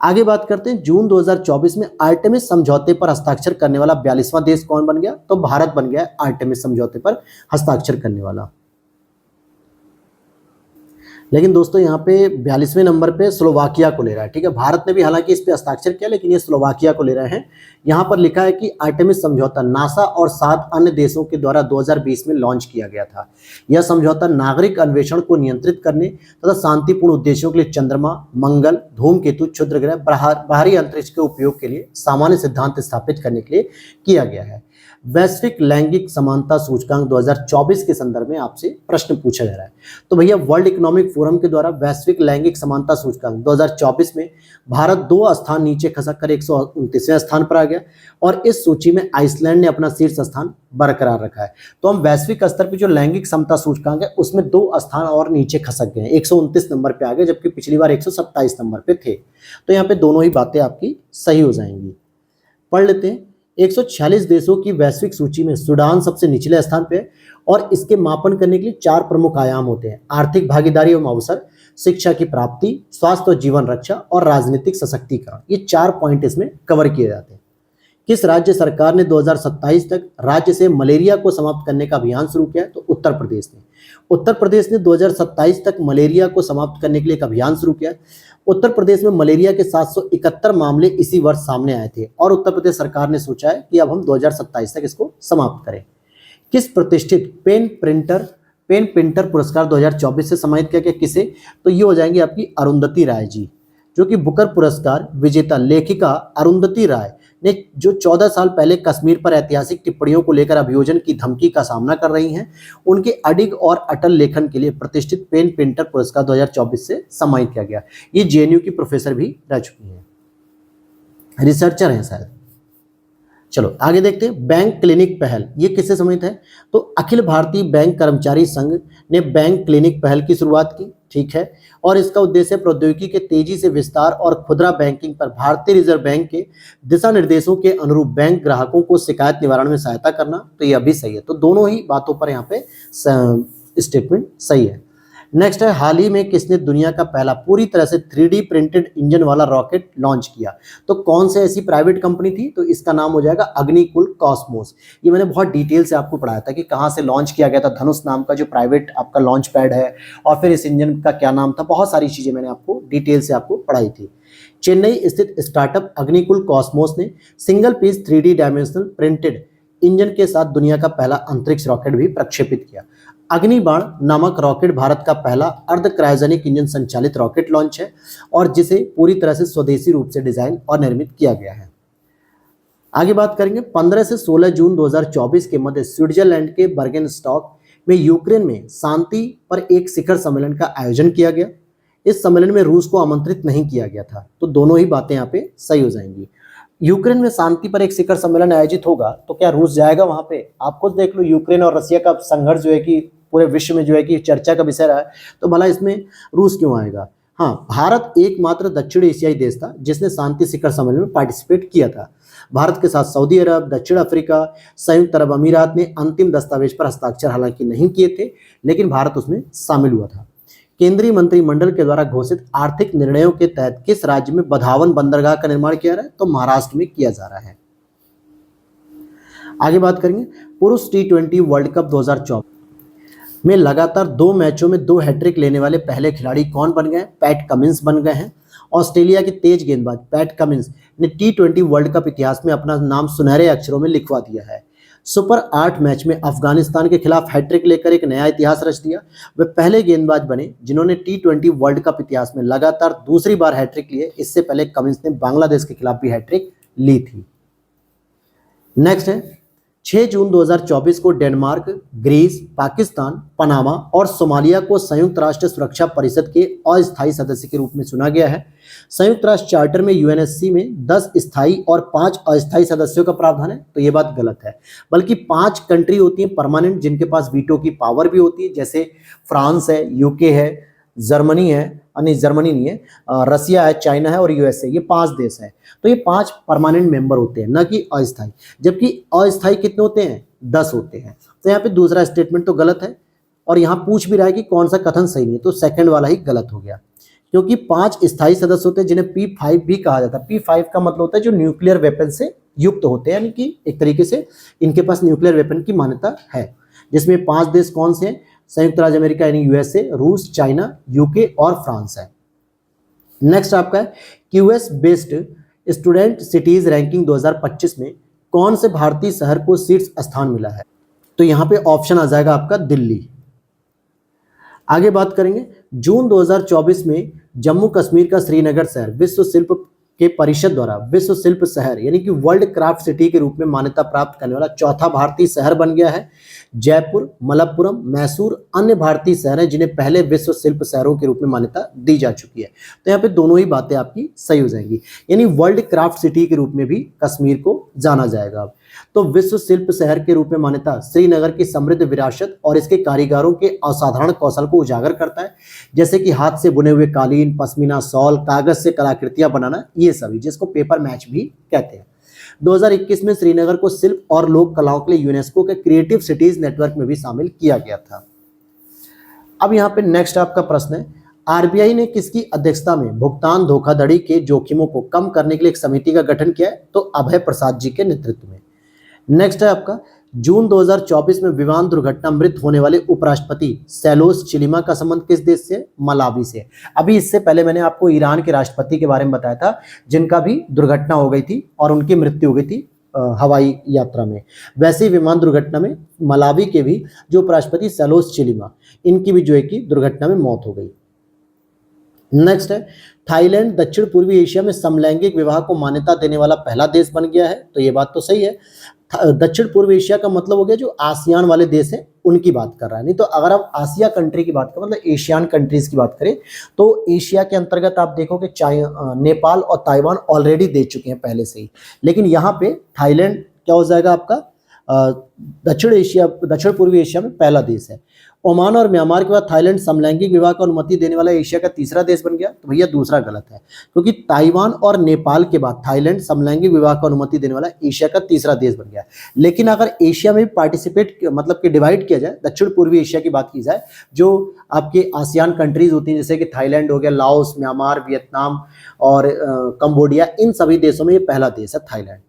आगे बात करते हैं, जून 2024 में आर्टेमिस समझौते पर हस्ताक्षर करने वाला 42वां देश कौन बन गया? तो भारत बन गया आर्टेमिस समझौते पर हस्ताक्षर करने वाला। लेकिन दोस्तों यहाँ पे 42वें नंबर पे स्लोवाकिया को ले रहा है। ठीक है, भारत ने भी हालांकि इस पे हस्ताक्षर किया, लेकिन ये स्लोवाकिया को ले रहे हैं। यहाँ पर लिखा है कि आर्टेमिस समझौता नासा और 7 अन्य देशों के द्वारा 2020 में लॉन्च किया गया था। यह समझौता नागरिक अन्वेषण को नियंत्रित करने तथा शांतिपूर्ण उद्देश्यों के लिए चंद्रमा, मंगल, धूमकेतु, क्षुद्रग्रह, बाहरी अंतरिक्ष के उपयोग के लिए सामान्य सिद्धांत स्थापित करने के लिए किया गया है। वैश्विक लैंगिक समानता सूचकांक 2024 के संदर्भ में आपसे प्रश्न पूछा जा रहा है। तो भैया वर्ल्ड इकोनॉमिक फोरम के द्वारा वैश्विक लैंगिक समानता सूचकांक 2024 में भारत 2 स्थान नीचे खसक कर 129वें स्थान पर आ गया, और इस सूची में आइसलैंड ने अपना शीर्ष स्थान बरकरार रखा है। तो हम वैश्विक स्तर पर जो लैंगिक समता सूचकांक है उसमें 2 स्थान और नीचे खसक गए, 129 नंबर पे आ गए, जबकि पिछली बार 127 नंबर पे थे। तो यहाँ पे दोनों ही बातें आपकी सही हो जाएंगी। पढ़ लेते हैं। 146 देशों की वैश्विक सूची में सूडान सबसे निचले स्थान पे है, और इसके मापन करने के लिए 4 प्रमुख आयाम होते हैं: आर्थिक भागीदारी एवं अवसर, शिक्षा की प्राप्ति, स्वास्थ्य और जीवन रक्षा, और राजनीतिक सशक्तिकरण। ये 4 पॉइंट इसमें कवर किए जाते हैं। किस राज्य सरकार ने 2027 तक राज्य से मलेरिया को समाप्त करने का अभियान शुरू किया? तो उत्तर प्रदेश ने। उत्तर प्रदेश ने 2027 तक मलेरिया को समाप्त करने के लिए एक अभियान शुरू किया। उत्तर प्रदेश में मलेरिया के 771 मामले इसी वर्ष सामने आए थे, और उत्तर प्रदेश सरकार ने सोचा है कि अब हम 2027 तक इसको समाप्त करें। किस प्रतिष्ठित पेन प्रिंटर पुरस्कार 2024 से सम्मानित किया गया? किसे? तो ये हो जाएंगे आपकी अरुंधति राय जी, जो कि बुकर पुरस्कार विजेता लेखिका अरुंधति राय ने जो 14 साल पहले कश्मीर पर ऐतिहासिक टिप्पणियों को लेकर अभियोजन की धमकी का सामना कर रही हैं, उनके अडिग और अटल लेखन के लिए प्रतिष्ठित पेन प्रिंटर पुरस्कार 2024 से सम्मानित किया गया। ये जेएनयू की प्रोफेसर भी रह चुकी हैं, रिसर्चर हैं शायद। चलो आगे देखते हैं। बैंक क्लिनिक पहल ये किससे संबंधित है? तो अखिल भारतीय बैंक कर्मचारी संघ ने बैंक क्लिनिक पहल की शुरुआत की। ठीक है, और इसका उद्देश्य प्रौद्योगिकी के तेजी से विस्तार और खुदरा बैंकिंग पर भारतीय रिजर्व बैंक के दिशा निर्देशों के अनुरूप बैंक ग्राहकों को शिकायत निवारण में सहायता करना। तो यह भी सही है। तो दोनों ही बातों पर यहाँ पे स्टेटमेंट सही है। नेक्स्ट है, हाल ही में किसने दुनिया का पहला पूरी तरह से 3D प्रिंटेड इंजन वाला रॉकेट लॉन्च किया? तो कौन से ऐसी प्राइवेट कंपनी थी? तो इसका नाम हो जाएगा अग्निकुल कॉस्मोस। ये मैंने बहुत डिटेल से आपको पढ़ाया था कि कहाँ से लॉन्च किया गया था, धनुष नाम का जो प्राइवेट आपका लॉन्च पैड है, और फिर इस इंजन का क्या नाम था, बहुत सारी चीज़ें मैंने आपको डिटेल से आपको पढ़ाई थी। चेन्नई स्थित स्टार्टअप अग्निकुल कॉस्मोस ने single piece 3D dimensional printed engine के साथ दुनिया का पहला अंतरिक्ष रॉकेट भी प्रक्षेपित किया। अग्निबाण नामक रॉकेट भारत का पहला अर्ध क्रायोजेनिक इंजन संचालित रॉकेट लॉन्च है और जिसे पूरी तरह से स्वदेशी रूप से डिजाइन और निर्मित किया गया है। आगे बात करेंगे, 15 से 16 जून 2024 के मध्य स्विट्जरलैंड के बर्गेनस्टॉक में यूक्रेन में शांति पर एक शिखर सम्मेलन का आयोजन किया गया। इस सम्मेलन में रूस को आमंत्रित नहीं किया गया था, तो दोनों ही बातें यहाँ पे सही हो जाएंगी। यूक्रेन में शांति पर एक शिखर सम्मेलन आयोजित होगा तो क्या रूस जाएगा वहां पे? आप खुद देख लो, यूक्रेन और रसिया का संघर्ष जो है कि पूरे विश्व में जो है कि चर्चा का विषय रहा है, तो भला इसमें रूस क्यों आएगा? हाँ, भारत एकमात्र दक्षिण एशियाई देश था जिसने शांति शिखर सम्मेलन में पार्टिसिपेट किया था। भारत के साथ सऊदी अरब, दक्षिण अफ्रीका, संयुक्त अरब अमीरात ने अंतिम दस्तावेज पर हस्ताक्षर हालांकि नहीं किए थे, लेकिन भारत उसमें शामिल हुआ था। केंद्रीय मंत्रिमंडल के द्वारा घोषित आर्थिक निर्णयों के तहत किस राज्य में बधावन बंदरगाह का निर्माण किया रहा है? तो महाराष्ट्र में किया जा रहा है। आगे बात करेंगे, पुरुष T20 वर्ल्ड कप 2024 में लगातार 2 मैचों में 2 हैट्रिक लेने वाले पहले खिलाड़ी कौन बन गए? पैट कमिंस बन गए हैं। ऑस्ट्रेलिया के तेज गेंदबाज पैट कमिंस ने T20 वर्ल्ड कप इतिहास में अपना नाम सुनहरे अक्षरों में लिखवा दिया है। सुपर 8 मैच में अफगानिस्तान के खिलाफ हैट्रिक लेकर एक नया इतिहास रच दिया। वे पहले गेंदबाज बने जिन्होंने T20 वर्ल्ड कप इतिहास में लगातार दूसरी बार हैट्रिक लिए। इससे पहले कमिंस ने बांग्लादेश के खिलाफ भी हैट्रिक ली थी। नेक्स्ट है, 6 जून 2024 को डेनमार्क, ग्रीस, पाकिस्तान, पनामा और सोमालिया को संयुक्त राष्ट्र सुरक्षा परिषद के अस्थायी सदस्य के रूप में चुना गया है। संयुक्त राष्ट्र चार्टर में यूएनएससी में 10 स्थायी और 5 अस्थायी सदस्यों का प्रावधान है, तो ये बात गलत है। बल्कि 5 कंट्री होती हैं परमानेंट जिनके पास वीटो की पावर भी होती है, जैसे फ्रांस है, यूके है, जर्मनी है, नहीं जर्मनी नहीं है, रसिया है, चाइना है और यूएसए, ये 5 देश हैं। तो ये 5 परमानेंट मेंबर होते हैं, न कि अस्थायी। जबकि अस्थायी कितने होते हैं? 10 होते हैं। तो यहाँ पे दूसरा स्टेटमेंट तो गलत है, और यहाँ पूछ भी रहा है कि कौन सा कथन सही नहीं है, तो सेकंड वाला ही गलत हो गया, क्योंकि 5 स्थायी सदस्य होते हैं जिन्हें P5 भी कहा जाता है। P5 का मतलब होता है जो न्यूक्लियर वेपन से युक्त होते हैं, यानी कि एक तरीके से इनके पास न्यूक्लियर वेपन की मान्यता है, जिसमें 5 देश कौन से हैं? संयुक्त राज्य अमेरिका यानी यूएसए, रूस, चाइना, यूके और फ्रांस है। नेक्स्ट आपका है, QS based student cities ranking 2025 में कौन से भारतीय शहर को शीर्ष स्थान मिला है? तो यहां पे ऑप्शन आ जाएगा आपका दिल्ली। आगे बात करेंगे, जून 2024 में जम्मू कश्मीर का श्रीनगर शहर विश्व शिल्प के परिषद द्वारा विश्व शिल्प शहर यानी कि वर्ल्ड क्राफ्ट सिटी के रूप में मान्यता प्राप्त करने वाला चौथा भारतीय शहर बन गया है। जयपुर, मलप्पुरम, मैसूर अन्य भारतीय शहर हैं जिन्हें पहले विश्व शिल्प शहरों के रूप में मान्यता दी जा चुकी है। तो यहाँ पे दोनों ही बातें आपकी सही हो जाएंगी, यानी वर्ल्ड क्राफ्ट सिटी के रूप में भी कश्मीर को जाना जाएगा अब। तो विश्व शिल्प शहर के रूप में मान्यता श्रीनगर की समृद्ध विरासत और इसके कारीगरों के असाधारण कौशल को उजागर करता है, जैसे कि हाथ से बुने हुए कालीन, पश्मीना शॉल, कागज से कलाकृतियां बनाना, ये सभी, जिसको पेपर मैच भी कहते हैं। 2021 में श्रीनगर को शिल्प और लोक कलाओं के लिए यूनेस्को के क्रिएटिव सिटीज नेटवर्क में भी शामिल किया गया था। अब यहाँ पे नेक्स्ट आपका प्रश्न है, आरबीआई ने किसकी अध्यक्षता में भुगतान धोखाधड़ी के जोखिमों को कम करने के लिए एक समिति का गठन किया है? तो अभय प्रसाद जी के नेतृत्व में। नेक्स्ट है आपका, जून 2024 में विमान दुर्घटना मृत होने वाले उपराष्ट्रपति सैलोस चिलिमा का संबंध किस देश से? मलावी से। अभी इससे पहले मैंने आपको ईरान के राष्ट्रपति के बारे में बताया था जिनका भी दुर्घटना हो गई थी और उनकी मृत्यु हो गई थी हवाई यात्रा में। वैसे ही विमान दुर्घटना में मलावी के भी जो उपराष्ट्रपति सैलोस चिलिमा, इनकी भी जो है कि दुर्घटना में मौत हो गई। नेक्स्ट है, थाईलैंड दक्षिण पूर्वी एशिया में समलैंगिक विवाह को मान्यता देने वाला पहला देश बन गया है। तो ये बात तो सही है। दक्षिण पूर्व एशिया का मतलब हो गया जो आसियान वाले देश हैं उनकी बात कर रहा है। नहीं तो अगर आप आसिया कंट्री की बात करें, मतलब एशियन कंट्रीज की बात करें, तो एशिया के अंतर्गत आप देखोगे नेपाल और ताइवान ऑलरेडी दे चुके हैं पहले से ही, लेकिन यहाँ पे थाईलैंड क्या हो जाएगा आपका दक्षिण पूर्वी एशिया में पहला देश है। ओमान और म्यांमार के बाद थाईलैंड समलैंगिक विवाह को अनुमति देने वाला एशिया का तीसरा देश बन गया। तो भैया दूसरा गलत है, क्योंकि ताइवान और नेपाल के बाद थाईलैंड समलैंगिक विवाह को अनुमति देने वाला एशिया का तीसरा देश बन गया। लेकिन अगर एशिया में पार्टिसिपेट मतलब कि डिवाइड किया जाए, दक्षिण पूर्वी एशिया की बात की जाए, जो आपके आसियान कंट्रीज होती हैं जैसे कि थाईलैंड हो गया, लाओस, म्यांमार, वियतनाम और कंबोडिया, इन सभी देशों में ये पहला देश है थाईलैंड।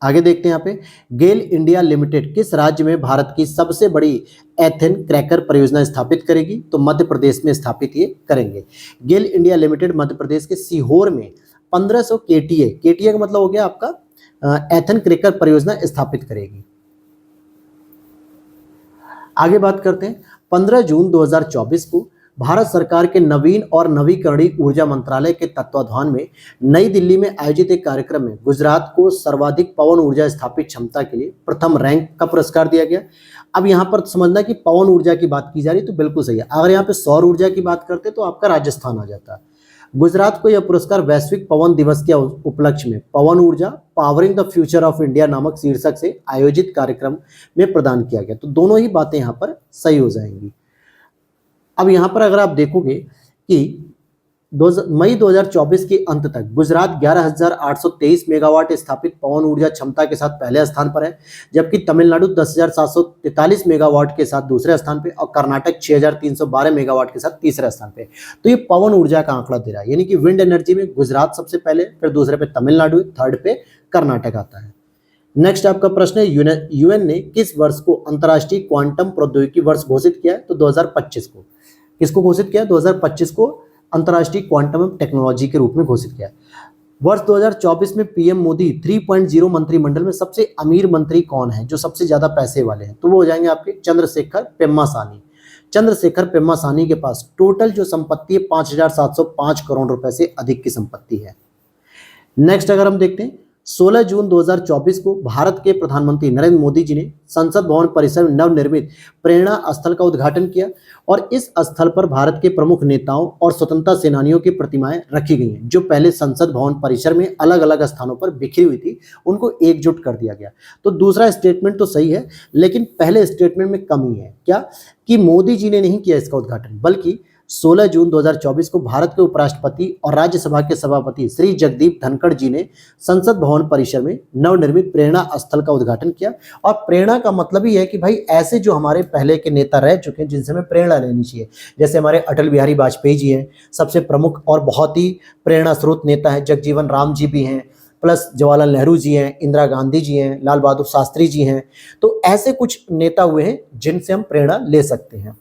आगे देखते हैं यहाँ पे, गेल इंडिया लिमिटेड किस राज्य में भारत की सबसे बड़ी एथेन क्रैकर परियोजना स्थापित करेगी? तो मध्य प्रदेश में स्थापित ये करेंगे। गेल इंडिया लिमिटेड मध्य प्रदेश के सीहोर में 1500 केटीए का मतलब हो गया आपका एथेन क्रैकर परियोजना स्थापित करेगी। आगे बात करते हैं, 15 जून 2024 को भारत सरकार के नवीन और नवीकरणीय ऊर्जा मंत्रालय के तत्वाधान में नई दिल्ली में आयोजित एक कार्यक्रम में गुजरात को सर्वाधिक पवन ऊर्जा स्थापित क्षमता के लिए प्रथम रैंक का पुरस्कार दिया गया। अब यहाँ पर समझना कि पवन ऊर्जा की बात की जा रही है तो बिल्कुल सही है। अगर यहाँ पे सौर ऊर्जा की बात करते तो आपका राजस्थान आ जाता। गुजरात को यह पुरस्कार वैश्विक पवन दिवस के उपलक्ष्य में पवन ऊर्जा powering the future of India नामक शीर्षक से आयोजित कार्यक्रम में प्रदान किया गया। तो दोनों ही बातें यहाँ पर सही हो जाएंगी। अब यहाँ पर अगर आप देखोगे कि मई 2024 के अंत तक गुजरात 11,823 मेगावाट स्थापित पवन ऊर्जा क्षमता के साथ पहले स्थान पर है, जबकि तमिलनाडु 10,743 मेगावाट के साथ दूसरे स्थान पे और कर्नाटक 6,312 मेगावाट के साथ तीसरे स्थान पे। तो ये पवन ऊर्जा का आंकड़ा दे रहा है, यानी कि विंड एनर्जी में गुजरात सबसे पहले, फिर दूसरे पे तमिलनाडु, थर्ड पे कर्नाटक आता है। नेक्स्ट आपका प्रश्न है, यूएन ने किस वर्ष को अंतर्राष्ट्रीय क्वांटम प्रौद्योगिकी वर्ष घोषित किया है? तो 2025 को। किसको घोषित किया? 2025 को अंतर्राष्ट्रीय क्वांटम टेक्नोलॉजी के रूप में घोषित किया। वर्ष 2024 में पीएम मोदी 3.0 मंत्रिमंडल में सबसे अमीर मंत्री कौन है, जो सबसे ज्यादा पैसे वाले हैं? तो वो हो जाएंगे आपके चंद्रशेखर पेम्मासानी। चंद्रशेखर पेम्मासानी के पास टोटल जो संपत्ति है 5,705 करोड़ रुपए से अधिक की संपत्ति है। नेक्स्ट अगर हम देखते हैं, 16 जून 2024 को भारत के प्रधानमंत्री नरेंद्र मोदी जी ने संसद भवन परिसर में नवनिर्मित प्रेरणा स्थल का उद्घाटन किया और इस स्थल पर भारत के प्रमुख नेताओं और स्वतंत्रता सेनानियों की प्रतिमाएं रखी गई हैं, जो पहले संसद भवन परिसर में अलग अलग स्थानों पर बिखरी हुई थी, उनको एकजुट कर दिया गया। तो दूसरा स्टेटमेंट तो सही है, लेकिन पहले स्टेटमेंट में कमी है। क्या? कि मोदी जी ने नहीं किया इसका उद्घाटन, बल्कि 16 जून 2024 को भारत के उपराष्ट्रपति और राज्यसभा के सभापति श्री जगदीप धनखड़ जी ने संसद भवन परिसर में नवनिर्मित प्रेरणा स्थल का उद्घाटन किया। और प्रेरणा का मतलब ही है कि भाई ऐसे जो हमारे पहले के नेता रह चुके हैं जिनसे हमें प्रेरणा लेनी चाहिए, जैसे हमारे अटल बिहारी वाजपेयी जी हैं, सबसे प्रमुख और बहुत ही प्रेरणा स्रोत नेता है। जगजीवन राम जी भी हैं, प्लस जवाहरलाल नेहरू जी हैं, इंदिरा गांधी जी हैं, लाल बहादुर शास्त्री जी हैं। तो ऐसे कुछ नेता हुए हैं जिनसे हम प्रेरणा ले सकते हैं।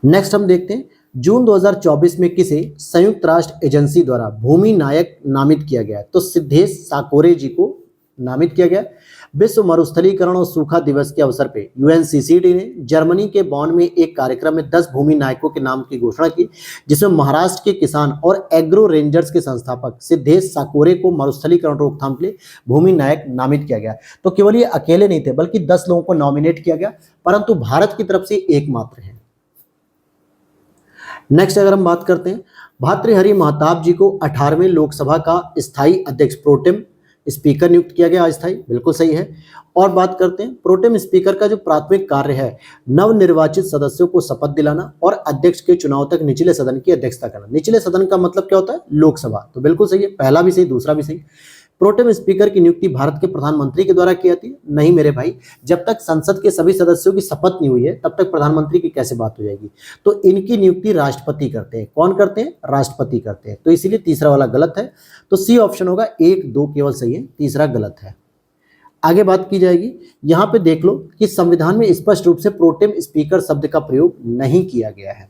नेक्स्ट हम देखते हैं, जून 2024 में किसे संयुक्त राष्ट्र एजेंसी द्वारा भूमि नायक नामित किया गया? तो सिद्धेश साकोरे जी को नामित किया गया। विश्व मरुस्थलीकरण और सूखा दिवस के अवसर पे यूएनसीसीडी ने जर्मनी के बॉन में एक कार्यक्रम में 10 भूमि नायकों के नाम की घोषणा की, जिसमें महाराष्ट्र के किसान और एग्रो रेंजर्स के संस्थापक सिद्धेश साकोरे को मरुस्थलीकरण रोकथाम के लिए भूमि नायक नामित किया गया। तो केवल ये अकेले नहीं थे, बल्कि 10 लोगों को नॉमिनेट किया गया, परंतु भारत की तरफ से एकमात्र है। नेक्स्ट अगर हम बात करते हैं, भातृहरि महताब जी को 18वें लोकसभा का स्थायी अध्यक्ष प्रोटेम स्पीकर नियुक्त किया गया। अस्थायी बिल्कुल सही है। और बात करते हैं, प्रोटेम स्पीकर का जो प्राथमिक कार्य है नवनिर्वाचित सदस्यों को शपथ दिलाना और अध्यक्ष के चुनाव तक निचले सदन की अध्यक्षता करना। निचले सदन का मतलब क्या होता है? लोकसभा। तो बिल्कुल सही है, पहला भी सही, दूसरा भी सही। प्रोटेम स्पीकर की नियुक्ति भारत के प्रधानमंत्री के द्वारा की जाती है? नहीं मेरे भाई, जब तक संसद के सभी सदस्यों की शपथ नहीं हुई है तब तक प्रधानमंत्री की कैसे बात हो जाएगी? तो इनकी नियुक्ति राष्ट्रपति करते हैं। कौन करते हैं? राष्ट्रपति करते हैं। तो इसीलिए तीसरा वाला गलत है। तो सी ऑप्शन होगा, 1, 2 केवल सही है, तीसरा गलत है। आगे बात की जाएगी, यहां पे देख लो कि संविधान में स्पष्ट रूप से प्रोटेम स्पीकर शब्द का प्रयोग नहीं किया गया है।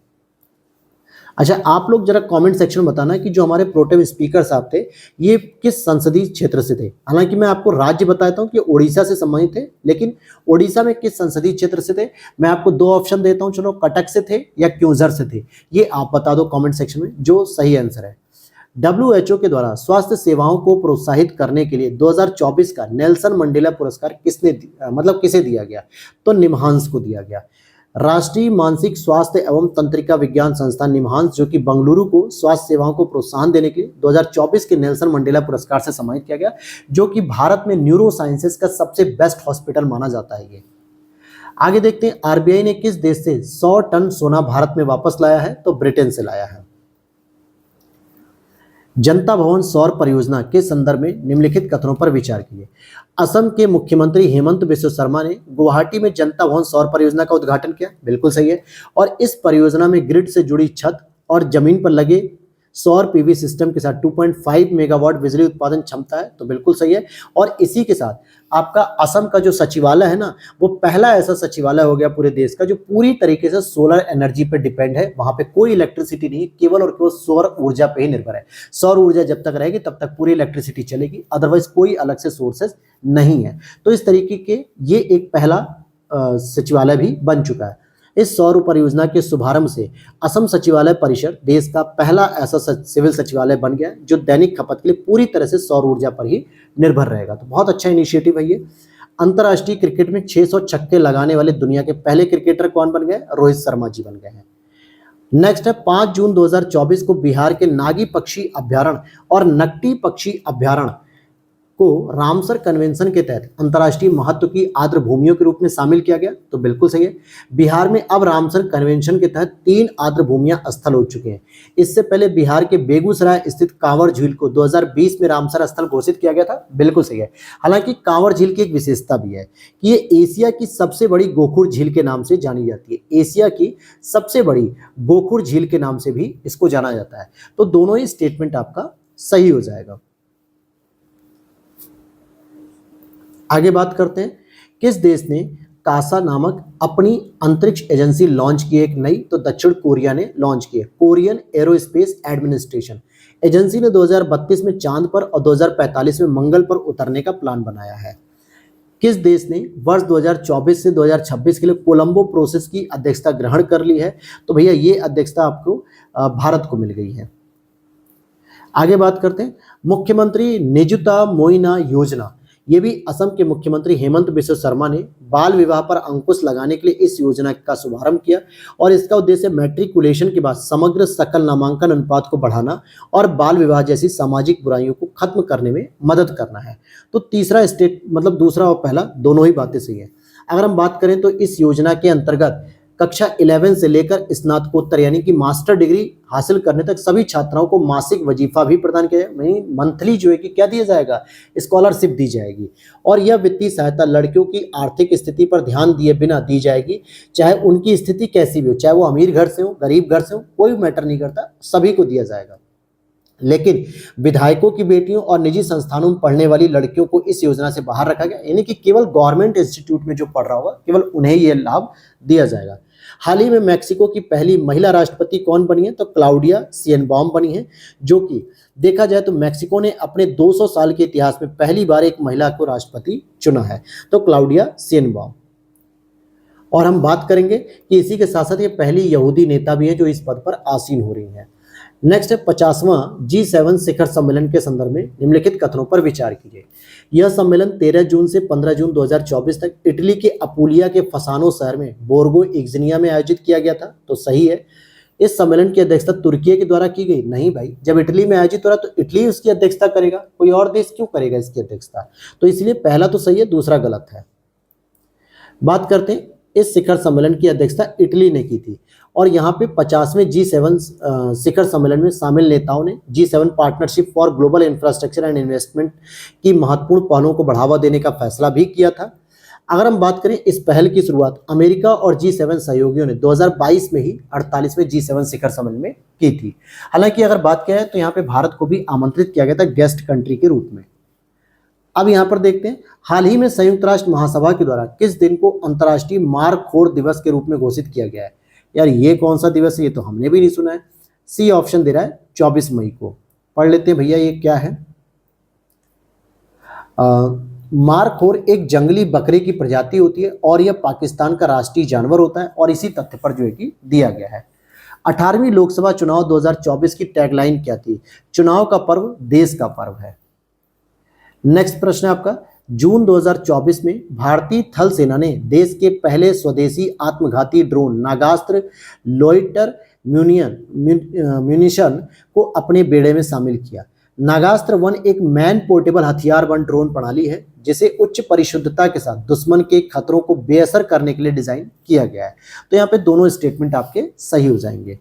अच्छा, आप लोग जरा कमेंट सेक्शन में बताना कि जो हमारे प्रोटेम स्पीकर साहब थे ये किस संसदीय क्षेत्र से थे। हालांकि मैं आपको राज्य बताता हूं कि उड़ीसा से संबंधित थे, लेकिन उड़ीसा में किस संसदीय क्षेत्र से थे मैं आपको 2 ऑप्शन देता हूं। चलो, कटक से थे या क्योंझर से थे, ये आप बता दो कमेंट सेक्शन में जो सही आंसर है। WHO के द्वारा स्वास्थ्य सेवाओं को प्रोत्साहित करने के लिए 2024 का नेल्सन मंडेला पुरस्कार किसे दिया गया? तो निमहांस को दिया गया। राष्ट्रीय मानसिक स्वास्थ्य एवं तंत्रिका विज्ञान संस्थान निमहांस, जो कि बंगलुरु को स्वास्थ्य सेवाओं को प्रोत्साहन देने के लिए 2024 के नेल्सन मंडेला पुरस्कार से सम्मानित किया गया, जो कि भारत में न्यूरो साइंसेस का सबसे बेस्ट हॉस्पिटल माना जाता है ये। आगे देखते हैं, आरबीआई ने किस देश से 100 टन सोना भारत में वापस लाया है? तो ब्रिटेन से लाया है। जनता भवन सौर परियोजना के संदर्भ में निम्नलिखित कथनों पर विचार कीजिए। असम के मुख्यमंत्री हेमंत बिस्व शर्मा ने गुवाहाटी में जनता भवन सौर परियोजना का उद्घाटन किया, बिल्कुल सही है। और इस परियोजना में ग्रिड से जुड़ी छत और जमीन पर लगे सौर पीवी सिस्टम के साथ 2.5 मेगावाट बिजली उत्पादन क्षमता है, तो बिल्कुल सही है। और इसी के साथ आपका असम का जो सचिवालय है ना, वो पहला ऐसा सचिवालय हो गया पूरे देश का जो पूरी तरीके से सोलर एनर्जी पे डिपेंड है। वहां पे कोई इलेक्ट्रिसिटी नहीं, केवल और केवल सौर ऊर्जा पे ही निर्भर है। सौर ऊर्जा जब तक रहेगी तब तक पूरी इलेक्ट्रिसिटी चलेगी, अदरवाइज कोई अलग से सोर्सेज नहीं है। तो इस तरीके के ये एक पहला सचिवालय भी बन चुका है। इस सौर परियोजना के शुभारंभ से असम सचिवालय परिषद देश का पहला ऐसा सिविल सचिवालय बन गया जो दैनिक खपत के लिए पूरी तरह से सौर ऊर्जा पर ही निर्भर रहेगा। तो बहुत अच्छा इनिशिएटिव है ये। अंतर्राष्ट्रीय क्रिकेट में 600 छक्के लगाने वाले दुनिया के पहले क्रिकेटर कौन बन गए? रोहित शर्मा जी बन गए हैं। नेक्स्ट है, 5 जून 2024 को बिहार के नागी पक्षी अभ्यारण्य और नकटी पक्षी अभ्यारण्य को रामसर कन्वेंशन के तहत अंतर्राष्ट्रीय महत्व की आर्द्र भूमियों के रूप में शामिल किया गया, तो बिल्कुल सही है। बिहार में अब रामसर कन्वेंशन के तहत 3 आर्द्र भूमियां स्थल हो चुके हैं। इससे पहले बिहार के बेगूसराय स्थित कांवर झील को 2020 में रामसर स्थल घोषित किया गया था, बिल्कुल सही है। हालांकि कांवर झील की एक विशेषता भी है कि ये एशिया की सबसे बड़ी गोखुर झील के नाम से जानी जाती है। एशिया की सबसे बड़ी गोखुर झील के नाम से भी इसको जाना जाता है। तो दोनों ही स्टेटमेंट आपका सही हो जाएगा। आगे बात करते हैं, किस देश ने कासा नामक अपनी अंतरिक्ष एजेंसी लॉन्च की एक नई? तो दक्षिण कोरिया ने लॉन्च की है, कोरियन एरोस्पेस एडमिनिस्ट्रेशन। एजेंसी ने 2032 में चांद पर और 2045 में मंगल पर उतरने का प्लान बनाया है। किस देश ने वर्ष 2024 से 2026 के लिए कोलंबो प्रोसेस की अध्यक्षता ग्रहण कर ली है? तो भैया ये अध्यक्षता आपको भारत को मिल गई है। आगे बात करते हैं, मुख्यमंत्री निजुता मोइना योजना, ये भी असम के मुख्यमंत्री हेमंत बिस्व शर्मा ने बाल विवाह पर अंकुश लगाने के लिए इस योजना का शुभारंभ किया और इसका उद्देश्य मैट्रिकुलेशन के बाद समग्र सकल नामांकन अनुपात को बढ़ाना और बाल विवाह जैसी सामाजिक बुराइयों को खत्म करने में मदद करना है। तो तीसरा स्टेट मतलब दूसरा और पहला दोनों ही बातें सही है। अगर हम बात करें तो इस योजना के अंतर्गत कक्षा 11 से लेकर स्नातकोत्तर यानी कि मास्टर डिग्री हासिल करने तक सभी छात्राओं को मासिक वजीफा भी प्रदान किया जाएगा, मंथली जो है कि क्या दिया जाएगा? स्कॉलरशिप दी जाएगी। और यह वित्तीय सहायता लड़कियों की आर्थिक स्थिति पर ध्यान दिए बिना दी जाएगी, चाहे उनकी स्थिति कैसी भी हो, चाहे वो अमीर घर से हो गरीब घर से हो, कोई मैटर नहीं करता, सभी को दिया जाएगा। लेकिन विधायकों की बेटियों और निजी संस्थानों में पढ़ने वाली लड़कियों को इस योजना से बाहर रखा गया, यानी कि केवल गवर्नमेंट इंस्टीट्यूट में जो पढ़ रहा होगा केवल उन्हें यह लाभ दिया जाएगा। हाल ही में मैक्सिको की पहली महिला राष्ट्रपति कौन बनी है? तो क्लाउडिया शिएनबाउम बनी है, जो कि देखा जाए तो मैक्सिको ने अपने 200 साल के इतिहास में पहली बार एक महिला को राष्ट्रपति चुना है, तो क्लाउडिया शिएनबाउम। और हम बात करेंगे कि इसी के साथ साथ ये पहली यहूदी नेता भी है जो इस पद पर आसीन हो रही है। नेक्स्ट है 50वां G7 शिखर सम्मेलन के संदर्भ में निम्नलिखित कथनों पर विचार कीजिए। यह सम्मेलन 13 जून से 15 जून 2024 तक इटली के अपूलिया के फसानो शहर में बोर्गो इग्जिनिया में आयोजित किया गया था, तो सही है। इस सम्मेलन की अध्यक्षता तुर्की के द्वारा की गई? नहीं भाई, जब इटली में आयोजित हो रहा तो इटली उसकी अध्यक्षता करेगा, कोई और देश क्यों करेगा इसकी अध्यक्षता? तो इसलिए पहला तो सही है, दूसरा गलत है। बात करते हैं, इस शिखर सम्मेलन की अध्यक्षता इटली ने की थी और यहाँ पे 50वें G7 शिखर सम्मेलन में शामिल नेताओं ने G7 partnership for global infrastructure and investment की महत्वपूर्ण पहलों को बढ़ावा देने का फैसला भी किया था। अगर हम बात करें, इस पहल की शुरुआत अमेरिका और G7 सहयोगियों ने 2022 में ही 48वें G7 शिखर सम्मेलन में की थी। हालांकि अगर बात किया है तो यहाँ पे भारत को भी आमंत्रित किया गया था गेस्ट कंट्री के रूप में। अब यहाँ पर देखते हैं, हाल ही में संयुक्त राष्ट्र महासभा के द्वारा किस दिन को अंतर्राष्ट्रीय मारखोर दिवस के रूप में घोषित किया गया है? यार ये कौन सा दिवस है, ये तो हमने भी नहीं सुना है। सी ऑप्शन दे रहा है 24 मई को। पढ़ लेते हैं भैया, ये क्या है? मारखोर एक जंगली बकरे की प्रजाति होती है और यह पाकिस्तान का राष्ट्रीय जानवर होता है और इसी तथ्य पर जो है कि दिया गया है। 18वीं लोकसभा चुनाव 2024 की टैगलाइन क्या थी? चुनाव का पर्व देश का पर्व है। नेक्स्ट प्रश्न है आपका, जून 2024 में भारतीय थल सेना ने देश के पहले स्वदेशी आत्मघाती ड्रोन नागास्त्र लोइटर म्यूनिशन को अपने बेड़े में शामिल किया। नागास्त्र 1 एक मैन पोर्टेबल हथियार वन ड्रोन प्रणाली है जिसे उच्च परिशुद्धता के साथ दुश्मन के खतरों को बेअसर करने के लिए डिजाइन किया गया है। तो यहाँ पे दोनों स्टेटमेंट आपके सही हो जाएंगे।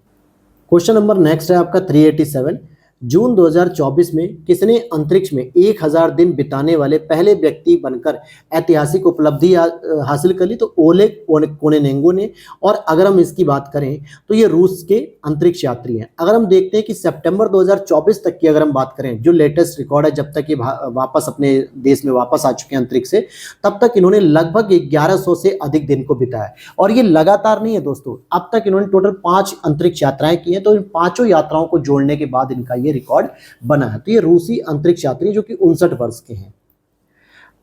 क्वेश्चन नंबर नेक्स्ट है आपका 387। जून 2024 में किसने अंतरिक्ष में 1000 दिन बिताने वाले पहले व्यक्ति बनकर ऐतिहासिक उपलब्धि हासिल कर ली? तो ओलेग कोनेनेंको ने। और अगर हम इसकी बात करें तो ये रूस के अंतरिक्ष यात्री हैं। अगर हम देखते हैं कि सितंबर 2024 तक की अगर हम बात करें, जो लेटेस्ट रिकॉर्ड है, जब तक ये वापस अपने देश में वापस आ चुके हैं अंतरिक्ष से, तब तक इन्होंने लगभग 1100 से अधिक दिन को बिताया। और ये लगातार नहीं है दोस्तों, अब तक इन्होंने टोटल 5 अंतरिक्ष यात्राएं की हैं। तो इन 5 यात्राओं को जोड़ने के बाद इनका ये रिकॉर्ड बना है। तो ये रूसी अंतरिक्ष यात्री जो कि 59 वर्ष के हैं।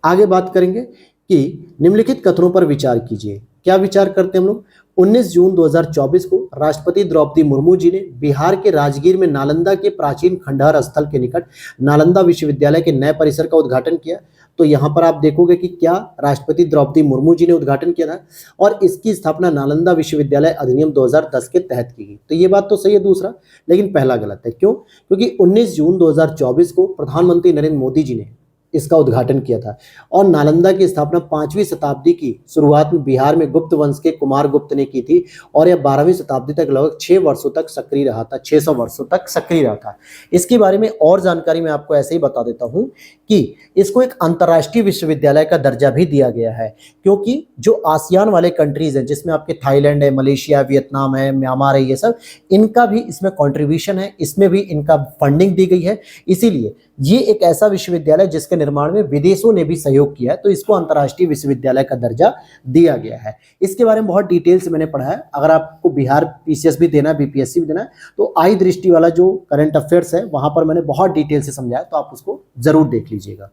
आगे बात करेंगे कि निम्नलिखित कथनों पर विचार कीजिए। क्या विचार करते हैं हम लोग? 19 जून 2024 को राष्ट्रपति द्रौपदी मुर्मू जी ने बिहार के राजगीर में नालंदा के प्राचीन खंडहर स्थल के निकट नालंदा विश्वविद्यालय के नए परिसर का उद्घाटन किया। तो यहाँ पर आप देखोगे कि क्या राष्ट्रपति द्रौपदी मुर्मू जी ने उद्घाटन किया था और इसकी स्थापना नालंदा विश्वविद्यालय अधिनियम 2010 के तहत की गई। तो ये बात तो सही है दूसरा, लेकिन पहला गलत है। क्यों? क्योंकि 19 जून 2024 को प्रधानमंत्री नरेंद्र मोदी जी ने इसका उद्घाटन किया था। और नालंदा की स्थापना 5वीं शताब्दी की शुरुआत में बिहार में गुप्त वंश के कुमार गुप्त ने की थी और यह 12वीं शताब्दी तक लगभग 6 वर्षों तक सक्रिय रहा था, 600 वर्षों तक सक्रिय रहा था। इसके बारे में और जानकारी मैं आपको ऐसे ही बता देता हूं कि इसको एक अंतर्राष्ट्रीय विश्वविद्यालय का दर्जा भी दिया गया है, क्योंकि जो आसियान वाले कंट्रीज हैं, जिसमें आपके थाईलैंड है, मलेशिया, वियतनाम है, म्यांमार है, ये सब, इनका भी इसमें कंट्रीब्यूशन है, इसमें भी इनका फंडिंग दी गई है। इसीलिए ये एक ऐसा विश्वविद्यालय जिसके निर्माण में विदेशों ने भी सहयोग किया है, तो इसको अंतर्राष्ट्रीय विश्वविद्यालय का दर्जा दिया गया है। इसके बारे में बहुत डिटेल से मैंने पढ़ा है। अगर आपको बिहार पीसीएस भी देना है, बीपीएससी भी देना है, तो आई दृष्टि वाला जो करंट अफेयर्स है वहां पर मैंने बहुत डिटेल से समझाया, तो आप उसको जरूर देख लीजिएगा।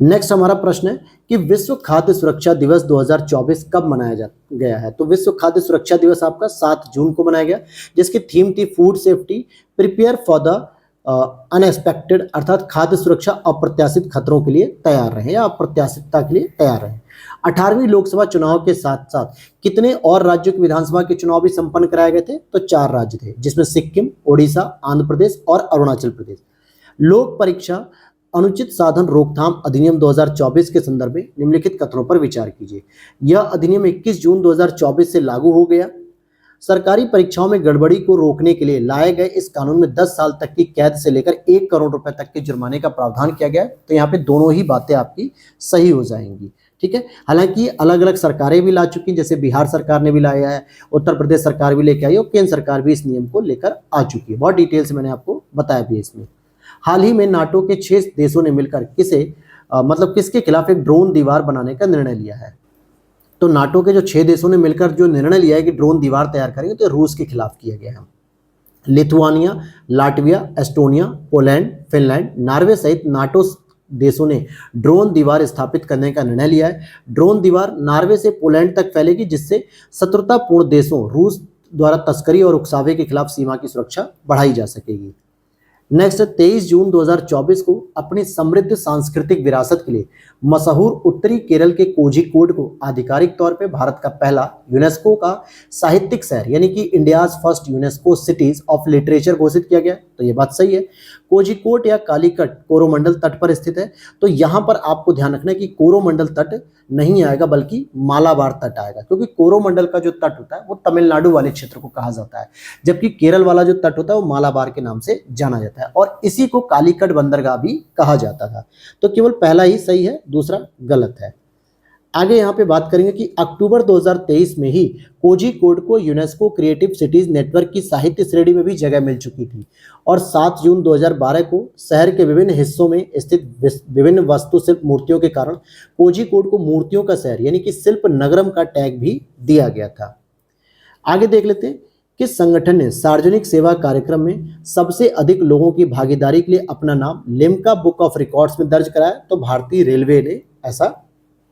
नेक्स्ट हमारा प्रश्न है कि विश्व खाद्य सुरक्षा दिवस 2024 कब मनाया गया है? तो विश्व खाद्य सुरक्षा दिवस आपका 7 जून को मनाया गया, जिसकी थीम थी food safety prepare for the unexpected, अर्थात खाद्य सुरक्षा अप्रत्याशित खतरों के लिए तैयार रहें या अप्रत्याशितता के लिए तैयार रहें। 18वीं लोकसभा चुनाव के साथ साथ कितने और राज्यों की विधानसभा के चुनाव भी संपन्न कराए गए थे? तो 4 राज्य थे, जिसमें सिक्किम, ओडिशा, आंध्र प्रदेश और अरुणाचल प्रदेश। लोक परीक्षा अनुचित साधन रोकथाम अधिनियम 2024 के संदर्भ में निम्नलिखित कथनों पर विचार कीजिए। यह अधिनियम 21 जून 2024 से लागू हो गया। सरकारी परीक्षाओं में गड़बड़ी को रोकने के लिए लाए गए इस कानून में 10 साल तक की कैद से लेकर 1 करोड़ रुपए तक के जुर्माने का प्रावधान किया गया है। तो यहाँ पे दोनों ही बातें आपकी सही हो जाएंगी, ठीक है। हालांकि अलग अलग सरकारें भी ला चुकी हैं, जैसे बिहार सरकार ने भी लाया है, उत्तर प्रदेश सरकार भी लेके आई और केंद्र सरकार भी इस नियम को लेकर आ चुकी है। बहुत डिटेल से मैंने आपको बताया भी इसमें। हाल ही में नाटो के 6 देशों ने मिलकर किसके खिलाफ एक ड्रोन दीवार बनाने का निर्णय लिया है? तो नाटो के जो 6 देशों ने मिलकर जो निर्णय लिया है कि ड्रोन दीवार तैयार करेंगे, तो रूस के खिलाफ किया गया है। Lithuania, Latvia, Estonia, Poland, Finland, Norway सहित नाटो देशों ने ड्रोन दीवार स्थापित करने का निर्णय लिया है। ड्रोन दीवार नॉर्वे से पोलैंड तक फैलेगी, जिससे शत्रुतापूर्ण देशों रूस द्वारा तस्करी और उकसावे के खिलाफ सीमा की सुरक्षा बढ़ाई जा सकेगी। नेक्स्ट 23 जून 2024 को अपनी समृद्ध सांस्कृतिक विरासत के लिए मशहूर उत्तरी केरल के कोझिकोड को आधिकारिक तौर पे भारत का पहला यूनेस्को का साहित्यिक शहर यानी कि India's first UNESCO cities of literature घोषित किया गया। तो ये बात सही है। कोझिकोड या कालीकट कोरोमंडल तट पर स्थित है। तो यहाँ पर आपको ध्यान रखना है कि कोरोमंडल तट नहीं आएगा बल्कि मालाबार तट आएगा, क्योंकि कोरोमंडल का जो तट होता है वो तमिलनाडु वाले क्षेत्र को कहा जाता है, जबकि केरल वाला जो तट होता है वो मालाबार के नाम से जाना जाता है और इसी को कालीकट बंदरगाह भी कहा जाता था। तो केवल पहला ही सही है, दूसरा गलत है। आगे यहाँ पे बात करेंगे कि अक्टूबर 2023 में ही कोझिकोड को यूनेस्को क्रिएटिव सिटीज नेटवर्क की साहित्य श्रेणी में भी जगह मिल चुकी थी और 7 जून 2012 को शहर के विभिन्न हिस्सों में स्थित विभिन्न वास्तुशिल्प मूर्तियों के कारण कोझिकोड को मूर्तियों का शहर यानी कि शिल्प नगरम का टैग भी दिया गया था। आगे देख लेते हैं किस संगठन ने सार्वजनिक सेवा कार्यक्रम में सबसे अधिक लोगों की भागीदारी के लिए अपना नाम लिम्का बुक ऑफ रिकॉर्ड्स में दर्ज कराया। तो भारतीय रेलवे ने ऐसा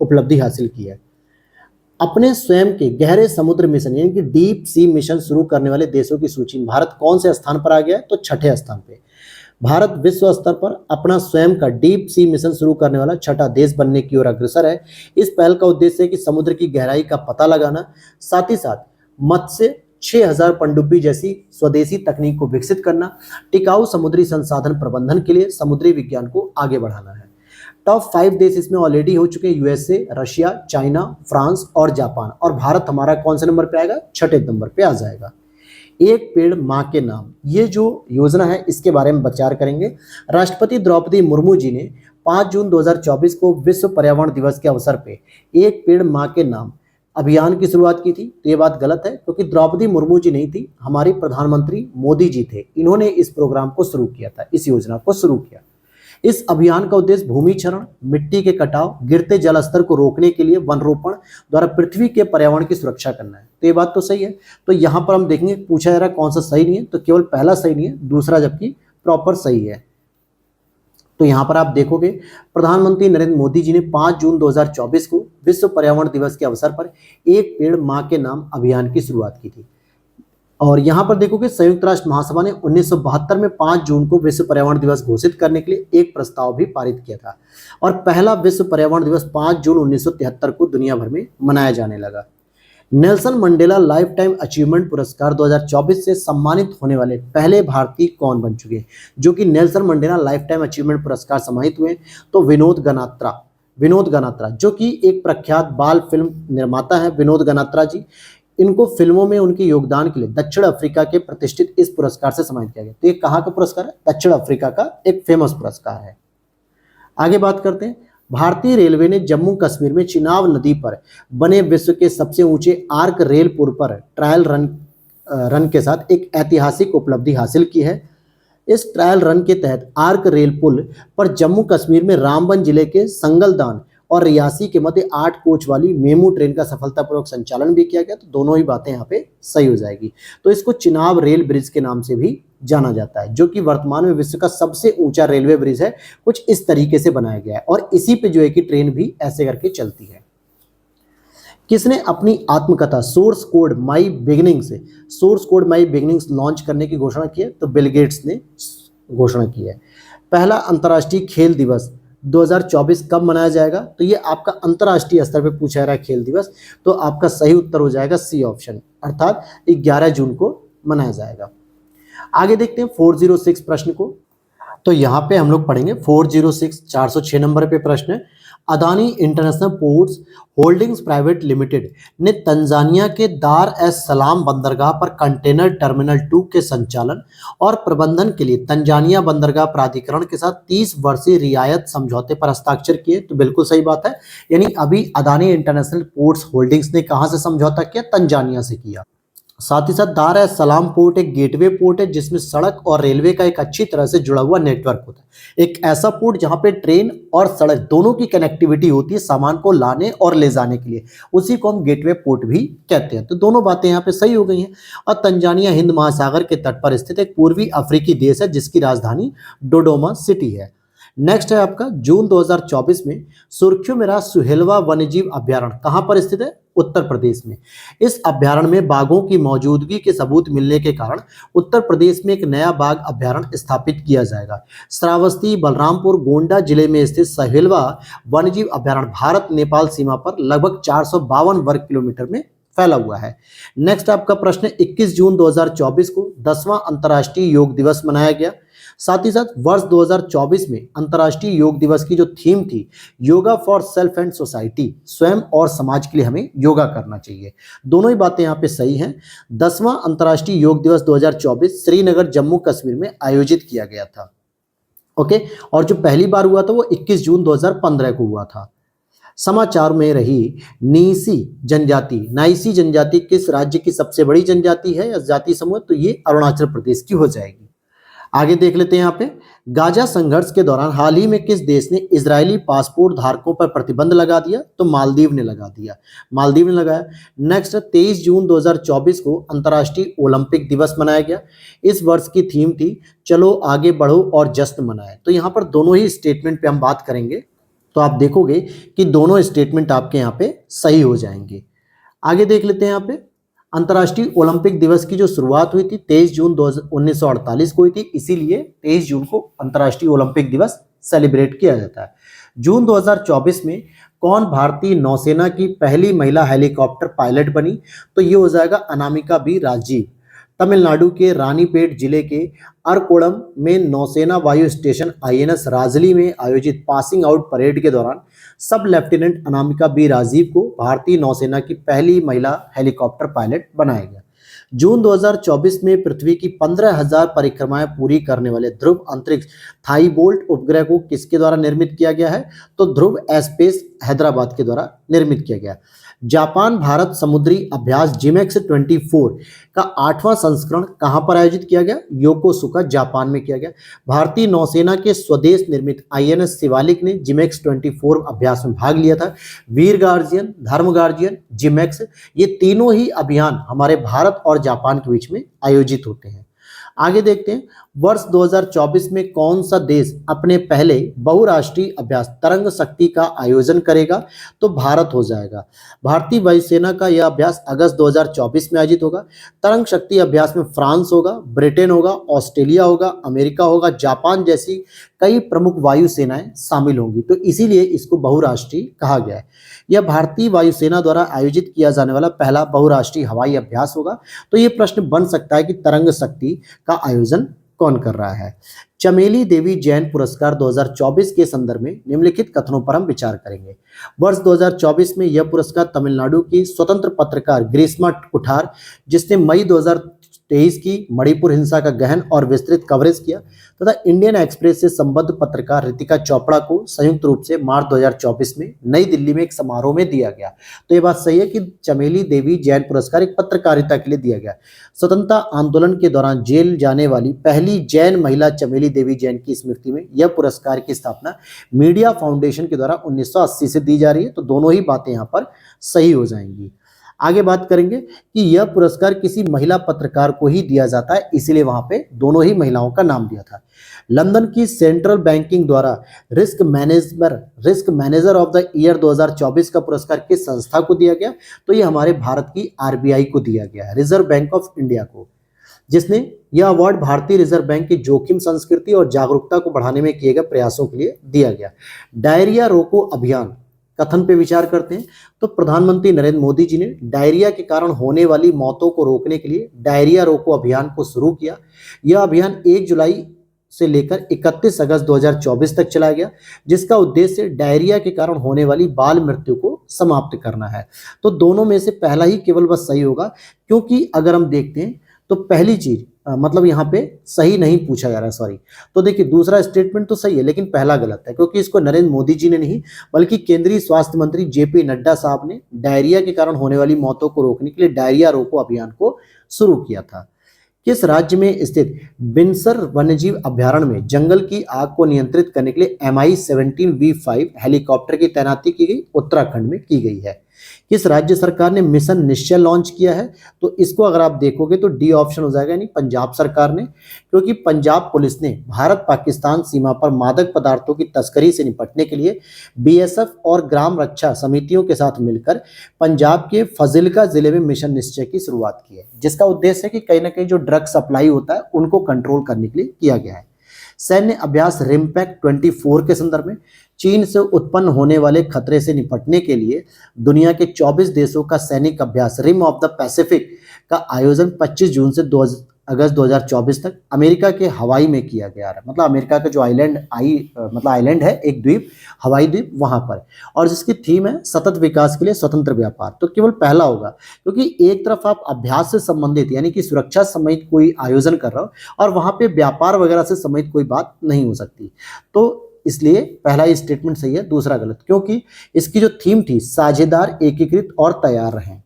उपलब्धि हासिल की है। अपने स्वयं के गहरे समुद्र मिशन यानी कि डीप सी मिशन शुरू करने वाले देशों की सूची में भारत कौन से स्थान पर आ गया है? तो 6ठे स्थान पे। भारत विश्व स्तर पर अपना स्वयं का डीप सी मिशन शुरू करने वाला छठा देश बनने की ओर अग्रसर है। इस पहल का उद्देश्य है कि समुद्र की गहराई का पता लगाना, साथ ही साथ मत्स्य 6000 पनडुब्बी जैसी स्वदेशी तकनीक को विकसित करना, टिकाऊ समुद्री संसाधन प्रबंधन के लिए समुद्री विज्ञान को आगे बढ़ाना है। टॉप 5 देश इसमें ऑलरेडी हो चुके हैं, यूएसए, रशिया, चाइना, फ्रांस और जापान, और भारत हमारा कौन से नंबर पे आएगा? छठे नंबर पे आ जाएगा। एक पेड़ मां के नाम, ये जो योजना है इसके बारे में विचार करेंगे। राष्ट्रपति द्रौपदी मुर्मू जी ने 5 जून 2024 को विश्व पर्यावरण दिवस के अवसर पे एक पेड़ मां के नाम अभियान की शुरुआत की थी। तो ये बात गलत है, क्योंकि द्रौपदी मुर्मू जी नहीं थी, हमारी प्रधानमंत्री मोदी जी थे। इन्होंने इस प्रोग्राम को शुरू किया था, इस योजना को शुरू किया। इस अभियान का उद्देश्य भूमि क्षरण, मिट्टी के कटाव, गिरते जल स्तर को रोकने के लिए वन रोपण द्वारा पृथ्वी के पर्यावरण की सुरक्षा करना है। तो ये बात तो सही है। तो यहाँ पर हम देखेंगे पूछा जा रहा है कौन सा सही नहीं है, तो केवल पहला सही नहीं है, दूसरा जबकि प्रॉपर सही है। तो यहाँ पर आप देखोगे प्रधानमंत्री नरेंद्र मोदी जी ने 5 जून 2024 को विश्व पर्यावरण दिवस के अवसर पर एक पेड़ मां के नाम अभियान की शुरुआत की थी। और यहाँ पर देखोगे संयुक्त राष्ट्र महासभा ने 1972 में 5 जून को विश्व पर्यावरण दिवस घोषित करने के लिए एक प्रस्ताव भी पारित किया था, और पहला विश्व पर्यावरण दिवस 5 जून 1973 को दुनिया भर में मनाया जाने लगा। Nelson Mandela life time achievement पुरस्कार 2024 से सम्मानित होने वाले पहले भारतीय कौन बन चुके हैं, जो कि Nelson Mandela life time achievement पुरस्कार सम्मानित हुए? तो विनोद गनात्रा जो कि एक प्रख्यात बाल फिल्म निर्माता है विनोद गनात्रा जी। इनको फिल्मों में उनके योगदान के लिए दक्षिण अफ्रीका के प्रतिष्ठित इस पुरस्कार से सम्मानित किया गया। तो ये कहाँ का पुरस्कार है? दक्षिण अफ्रीका का एक फेमस पुरस्कार है। आगे बात करते हैं। भारतीय रेलवे ने जम्मू कश्मीर में चिनाब नदी पर बने विश्व के सबसे ऊंचे आर्क रेल पुल पर ट्रायल रन के साथ एक ऐतिहासिक उपलब्धि हासिल की है। इस ट्रायल रन के तहत आर्क रेल पुल पर जम्मू कश्मीर में रामबन जिले के संगलदान और रियासी के मध्य 8 कोच वाली मेमू ट्रेन का सफलतापूर्वक संचालन भी किया गया। तो दोनों ही बातें यहाँ पे सही हो जाएगी। तो इसको चिनाब रेल ब्रिज के नाम से भी जाना जाता है, जो कि वर्तमान में विश्व का सबसे ऊंचा रेलवे ब्रिज है। कुछ इस तरीके से बनाया गया है, और इसी पे जो है कि ट्रेन भी ऐसे करके चलती है। किसने अपनी आत्मकथा सोर्स कोड माई बिगिनिंग्स लॉन्च करने की घोषणा की है? तो बिल गेट्स ने घोषणा की है। पहला अंतर्राष्ट्रीय खेल दिवस 2024 कब मनाया जाएगा? तो ये आपका अंतर्राष्ट्रीय स्तर पे पूछा जा रहा है खेल दिवस, तो आपका सही उत्तर हो जाएगा सी ऑप्शन, अर्थात 11 जून को मनाया जाएगा। आगे देखते हैं 406 प्रश्न को। तो यहाँ पे हम लोग पढ़ेंगे 406 406 नंबर पे प्रश्न है। Adani international ports holdings private limited ने तंजानिया के दार एस सलाम बंदरगाह पर कंटेनर टर्मिनल 2 के संचालन और प्रबंधन के लिए तंजानिया बंदरगाह प्राधिकरण के साथ 30 वर्षीय रियायत समझौते पर हस्ताक्षर किए। तो बिल्कुल सही बात है, यानी अभी अदानी इंटरनेशनल पोर्ट्स होल्डिंग्स ने कहां से समझौता किया? तंजानिया से किया। साथ ही साथ दार एस सलाम पोर्ट एक गेटवे पोर्ट है, जिसमें सड़क और रेलवे का एक अच्छी तरह से जुड़ा हुआ नेटवर्क होता है। एक ऐसा पोर्ट जहां पे ट्रेन और सड़क दोनों की कनेक्टिविटी होती है सामान को लाने और ले जाने के लिए, उसी को हम गेटवे पोर्ट भी कहते हैं। तो दोनों बातें यहाँ पे सही हो गई हैं। और तंजानिया हिंद महासागर के तट पर स्थित एक पूर्वी अफ्रीकी देश है, जिसकी राजधानी डोडोमा सिटी है। नेक्स्ट है आपका जून 2024 में सुर्खियों में रहा सुहेलवा वन्यजीव अभ्यारण्य कहां पर स्थित है? उत्तर प्रदेश में। इस अभ्यारण्य में बाघों की मौजूदगी के सबूत मिलने के कारण उत्तर प्रदेश में एक नया बाघ अभ्यारण्य स्थापित किया जाएगा। श्रावस्ती बलरामपुर गोंडा जिले में स्थित सुहेलवा वन्यजीव अभ्यारण्य भारत नेपाल सीमा पर लगभग 452 वर्ग किलोमीटर में फैला हुआ है। नेक्स्ट आपका प्रश्न 21 जून 2024 को 10वां अंतर्राष्ट्रीय योग दिवस मनाया गया। साथ ही साथ वर्ष 2024 में अंतर्राष्ट्रीय योग दिवस की जो थीम थी yoga for self and society, स्वयं और समाज के लिए हमें योगा करना चाहिए। दोनों ही बातें यहाँ पे सही हैं। 10वां अंतर्राष्ट्रीय योग दिवस 2024 श्रीनगर जम्मू कश्मीर में आयोजित किया गया था। ओके, और जो पहली बार हुआ था वो 21 जून 2015 को हुआ था। समाचार में रही नाइसी जनजाति किस राज्य की सबसे बड़ी जनजाति है या जाति समूह? तो ये अरुणाचल प्रदेश की हो जाएगी। आगे देख लेते हैं यहाँ पे गाजा संघर्ष के दौरान हाल ही में किस देश ने इजरायली पासपोर्ट धारकों पर प्रतिबंध लगा दिया? तो मालदीव ने लगा दिया, मालदीव ने लगाया। नेक्स्ट 23 जून 2024 को अंतर्राष्ट्रीय ओलंपिक दिवस मनाया गया। इस वर्ष की थीम थी चलो आगे बढ़ो और जश्न मनाए। तो यहाँ पर दोनों ही स्टेटमेंट पे हम बात करेंगे, तो आप देखोगे कि दोनों स्टेटमेंट आपके यहाँ पे सही हो जाएंगे। आगे देख लेते हैं यहाँ पे अंतर्राष्ट्रीय ओलंपिक दिवस की जो शुरुआत हुई थी 23 जून 1948 को हुई थी, इसीलिए 23 जून को अंतर्राष्ट्रीय ओलंपिक दिवस सेलिब्रेट किया जाता है। जून 2024 में कौन भारतीय नौसेना की पहली महिला हेलीकॉप्टर पायलट बनी? तो ये हो जाएगा अनामिका बी राजीव। तमिलनाडु के रानीपेट जिले के अरकोणम में नौसेना वायु स्टेशन आईएनएस राजली में आयोजित पासिंग आउट परेड के दौरान सब लेफ्टिनेंट अनामिका बी राजीव को भारतीय नौसेना की पहली महिला हेलीकॉप्टर पायलट बनाया गया। जून 2024 में पृथ्वी की 15,000 परिक्रमाएं पूरी करने वाले ध्रुव अंतरिक्ष थाईबोल्ट उपग्रह को किसके द्वारा निर्मित किया गया है? तो ध्रुव एस्पेस हैदराबाद के द्वारा निर्मित किया गया। जापान भारत समुद्री अभ्यास जिमेक्स 24 का 8वां संस्करण कहां पर आयोजित किया गया? योकोसुका जापान में किया गया। भारतीय नौसेना के स्वदेश निर्मित आईएनएस शिवालिक ने जिमेक्स 24 अभ्यास में भाग लिया था। वीर गार्जियन, धर्म गार्जियन, जिमेक्स, ये तीनों ही अभियान हमारे भारत और जापान के बीच में आयोजित होते हैं। आगे देखते हैं, वर्ष 2024 में कौन सा देश अपने पहले बहुराष्ट्रीय अभ्यास तरंग शक्ति का आयोजन करेगा? तो भारत हो जाएगा। भारतीय वायुसेना का यह अभ्यास अगस्त 2024 में आयोजित होगा। तरंग शक्ति अभ्यास में फ्रांस होगा, ब्रिटेन होगा, ऑस्ट्रेलिया होगा, अमेरिका होगा, जापान जैसी कई प्रमुख वायुसेनाएं शामिल होंगी, तो इसीलिए इसको बहुराष्ट्रीय कहा गया है। यह भारतीय वायुसेना द्वारा आयोजित किया जाने वाला पहला बहुराष्ट्रीय हवाई अभ्यास होगा। तो ये प्रश्न बन सकता है कि तरंग शक्ति का आयोजन कौन कर रहा है? चमेली देवी जैन पुरस्कार 2024 के संदर्भ में निम्नलिखित कथनों पर हम विचार करेंगे। वर्ष 2024 में यह पुरस्कार तमिलनाडु की स्वतंत्र पत्रकार ग्रीष्मा कुठार, जिसने मई 2023 की मणिपुर हिंसा का गहन और विस्तृत कवरेज किया, तथा इंडियन एक्सप्रेस से संबद्ध पत्रकार रितिका चोपड़ा को संयुक्त रूप से मार्च 2024 में नई दिल्ली में एक समारोह में दिया गया। तो ये बात सही है कि चमेली देवी जैन पुरस्कार एक पत्रकारिता के लिए दिया गया। स्वतंत्रता आंदोलन के दौरान जेल जाने वाली पहली जैन महिला चमेली देवी जैन की स्मृति में यह पुरस्कार की स्थापना मीडिया फाउंडेशन के द्वारा 1980 से दी जा रही है। तो दोनों ही बातें यहाँ पर सही हो जाएंगी। आगे बात करेंगे कि यह पुरस्कार किसी महिला पत्रकार को ही दिया जाता है, इसीलिए वहां पे दोनों ही महिलाओं का नाम दिया था। लंदन की सेंट्रल बैंकिंग द्वारा risk manager of the year 2024 का पुरस्कार किस संस्था को दिया गया? तो ये हमारे भारत की आरबीआई को दिया गया है, रिजर्व बैंक ऑफ इंडिया को, जिसने यह अवार्ड भारतीय रिजर्व बैंक की जोखिम संस्कृति और जागरूकता को बढ़ाने में किए गए प्रयासों के लिए दिया गया। डायरिया रोको अभियान कथन पे विचार करते हैं। तो प्रधानमंत्री नरेंद्र मोदी जी ने डायरिया के कारण होने वाली मौतों को रोकने के लिए डायरिया रोको अभियान को शुरू किया। यह अभियान 1 जुलाई से लेकर 31 अगस्त 2024 तक चलाया गया, जिसका उद्देश्य डायरिया के कारण होने वाली बाल मृत्यु को समाप्त करना है। तो दोनों में से पहला ही केवल बस सही होगा, क्योंकि अगर हम देखते हैं तो पहली चीज मतलब यहाँ पे सही नहीं पूछा जा रहा है, सॉरी। तो देखिए दूसरा स्टेटमेंट तो सही है, लेकिन पहला गलत है, क्योंकि इसको नरेंद्र मोदी जी ने नहीं बल्कि केंद्रीय स्वास्थ्य मंत्री जेपी नड्डा साहब ने डायरिया के कारण होने वाली मौतों को रोकने के लिए डायरिया रोको अभियान को शुरू किया था। किस राज्य में स्थित बिनसर वन्यजीव अभ्यारण्य में जंगल की आग को नियंत्रित करने के लिए MI-17V5 हेलीकॉप्टर की तैनाती की गई? उत्तराखंड में की गई है। किस राज्य सरकार ने मिशन निश्चय लॉन्च किया है? तो इसको अगर आप देखोगे तो डी ऑप्शन हो जाएगा, यानी पंजाब सरकार ने, क्योंकि पंजाब पुलिस ने भारत पाकिस्तान सीमा पर मादक पदार्थों की तस्करी से निपटने के लिए बीएसएफ और ग्राम रक्षा समितियों के साथ मिलकर पंजाब के फाजिलका जिले में मिशन निश्चय की शुरुआत की है, जिसका उद्देश्य है कि कहीं ना कहीं जो ड्रग सप्लाई होता है उनको कंट्रोल करने के लिए किया गया है। सैन्य अभ्यास रिमपैक 24 के संदर्भ में चीन से उत्पन्न होने वाले खतरे से निपटने के लिए दुनिया के 24 देशों का सैनिक अभ्यास रिम ऑफ द पैसिफिक का आयोजन 25 जून से 2 अगस्त 2024 तक अमेरिका के हवाई में किया गया है। मतलब अमेरिका का जो आइलैंड है, एक द्वीप, हवाई द्वीप, वहां पर, और जिसकी थीम है सतत विकास के लिए स्वतंत्र व्यापार। तो केवल पहला होगा, क्योंकि एक तरफ आप अभ्यास से संबंधित यानी कि सुरक्षा समेत कोई आयोजन कर रहा हो और वहां पे व्यापार वगैरह से समेत कोई बात नहीं हो सकती, तो इसलिए पहला ही स्टेटमेंट सही है, दूसरा गलत, क्योंकि इसकी जो थीम थी साझेदार, एकीकृत और तैयार रहें।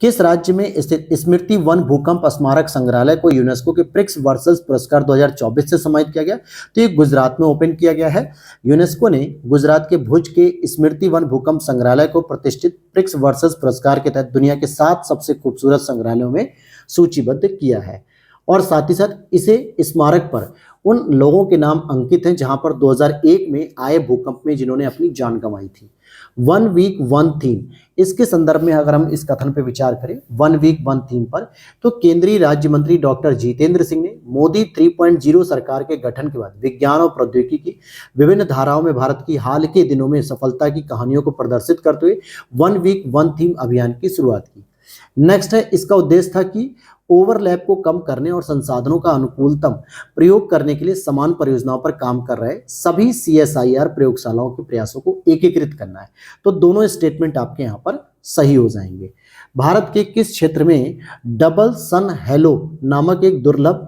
किस राज्य में स्थित स्मृति वन भूकंप स्मारक संग्रहालय को यूनेस्को के प्रिक्स वर्सेस पुरस्कार 2024 से सम्मानित किया गया? तो ये गुजरात में ओपन किया गया है। यूनेस्को ने गुजरात के भुज के स्मृति वन भूकंप संग्रहालय को प्रतिष्ठित प्रिक्स वर्सेस पुरस्कार के तहत दुनिया के 7 सबसे खूबसूरत संग्रहालयों में सूचीबद्ध किया है। और साथ ही साथ इसे स्मारक पर उन लोगों के नाम अंकित हैं जहां पर 2001 में आए भूकंप में जिन्होंने अपनी जान गंवाई थी। वन वीक वन थीम, इसके संदर्भ में अगर हम इस कथन पर विचार करें वन वीक वन थीम पर, तो केंद्रीय राज्य मंत्री डॉक्टर जितेंद्र सिंह ने मोदी 3.0 सरकार के गठन के बाद विज्ञान और प्रौद्योगिकी की विभिन्न धाराओं में भारत की हाल के दिनों में सफलता की कहानियों को प्रदर्शित करते हुए वन वीक वन थीम अभियान की शुरुआत की। नेक्स्ट है, इसका उद्देश्य था कि ओवरलैप को कम करने और संसाधनों का अनुकूलतम प्रयोग करने के लिए समान परियोजनाओं पर काम कर रहे सभी CSIR प्रयोगशालाओं के प्रयासों को एकीकृत करना है। तो दोनों स्टेटमेंट आपके यहाँ पर सही हो जाएंगे। भारत के किस क्षेत्र में डबल सन हेलो नामक एक दुर्लभ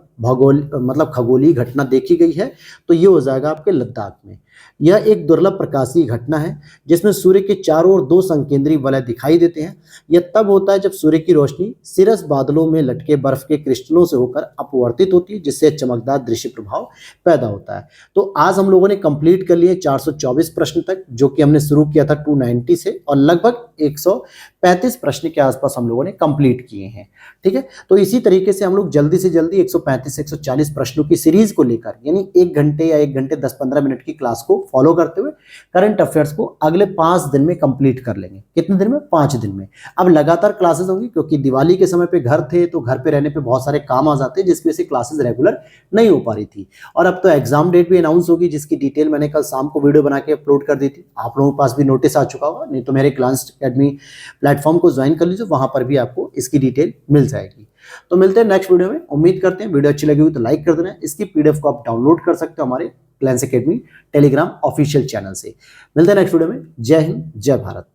खगोलीय घटना देखी गई है? तो ये हो जाएगा आपके लद्दाख में। यह एक दुर्लभ प्रकाशीय घटना है जिसमें सूर्य के चारों ओर 2 संकेंद्रीय वलय दिखाई देते हैं। यह तब होता है जब सूर्य की रोशनी सिरस बादलों में लटके बर्फ के क्रिस्टलों से होकर अपवर्तित होती है, जिससे चमकदार दृश्य प्रभाव पैदा होता है। तो आज हम लोगों ने कंप्लीट कर लिए 424 प्रश्न तक, जो कि हमने शुरू किया था 290 से, और लगभग 135 प्रश्न के आसपास हम लोगों ने कंप्लीट किए हैं। ठीक है, तो इसी तरीके से हम लोग जल्दी से जल्दी 135 से 140 प्रश्नों की सीरीज को लेकर, यानी 1 घंटे या 1 घंटे 10-15 मिनट की क्लास को फॉलो करते हुए करंट अफेयर्स को अगले 5 दिन में कंप्लीट कर लेंगे। कितने दिन में? 5 दिन में। अब लगातार क्लासेस होंगी, क्योंकि दिवाली के समय पे घर थे, तो घर पे रहने पे बहुत सारे काम आ जाते हैं, जिसकी वजह से क्लासेस रेगुलर नहीं हो पा रही थी। और अब तो एग्जाम डेट भी अनाउंस होगी, जिसकी डिटेल मैंने कल शाम को वीडियो बना के अपलोड कर दी थी। आप लोगों के पास भी नोटिस आ चुका होगा, नहीं तो मेरे ग्लैंस एकेडमी प्लेटफॉर्म को ज्वाइन कर लीजिए, वहां पर भी आपको इसकी डिटेल मिल जाएगी। तो मिलते हैं नेक्स्ट वीडियो में। उम्मीद करते हैं वीडियो अच्छी लगी हुई तो लाइक कर देना। इसकी PDF को आप डाउनलोड कर सकते हो हमारे Glance academy Telegram official channel से। मिलते हैं नेक्स्ट वीडियो में। जय हिंद, जय भारत।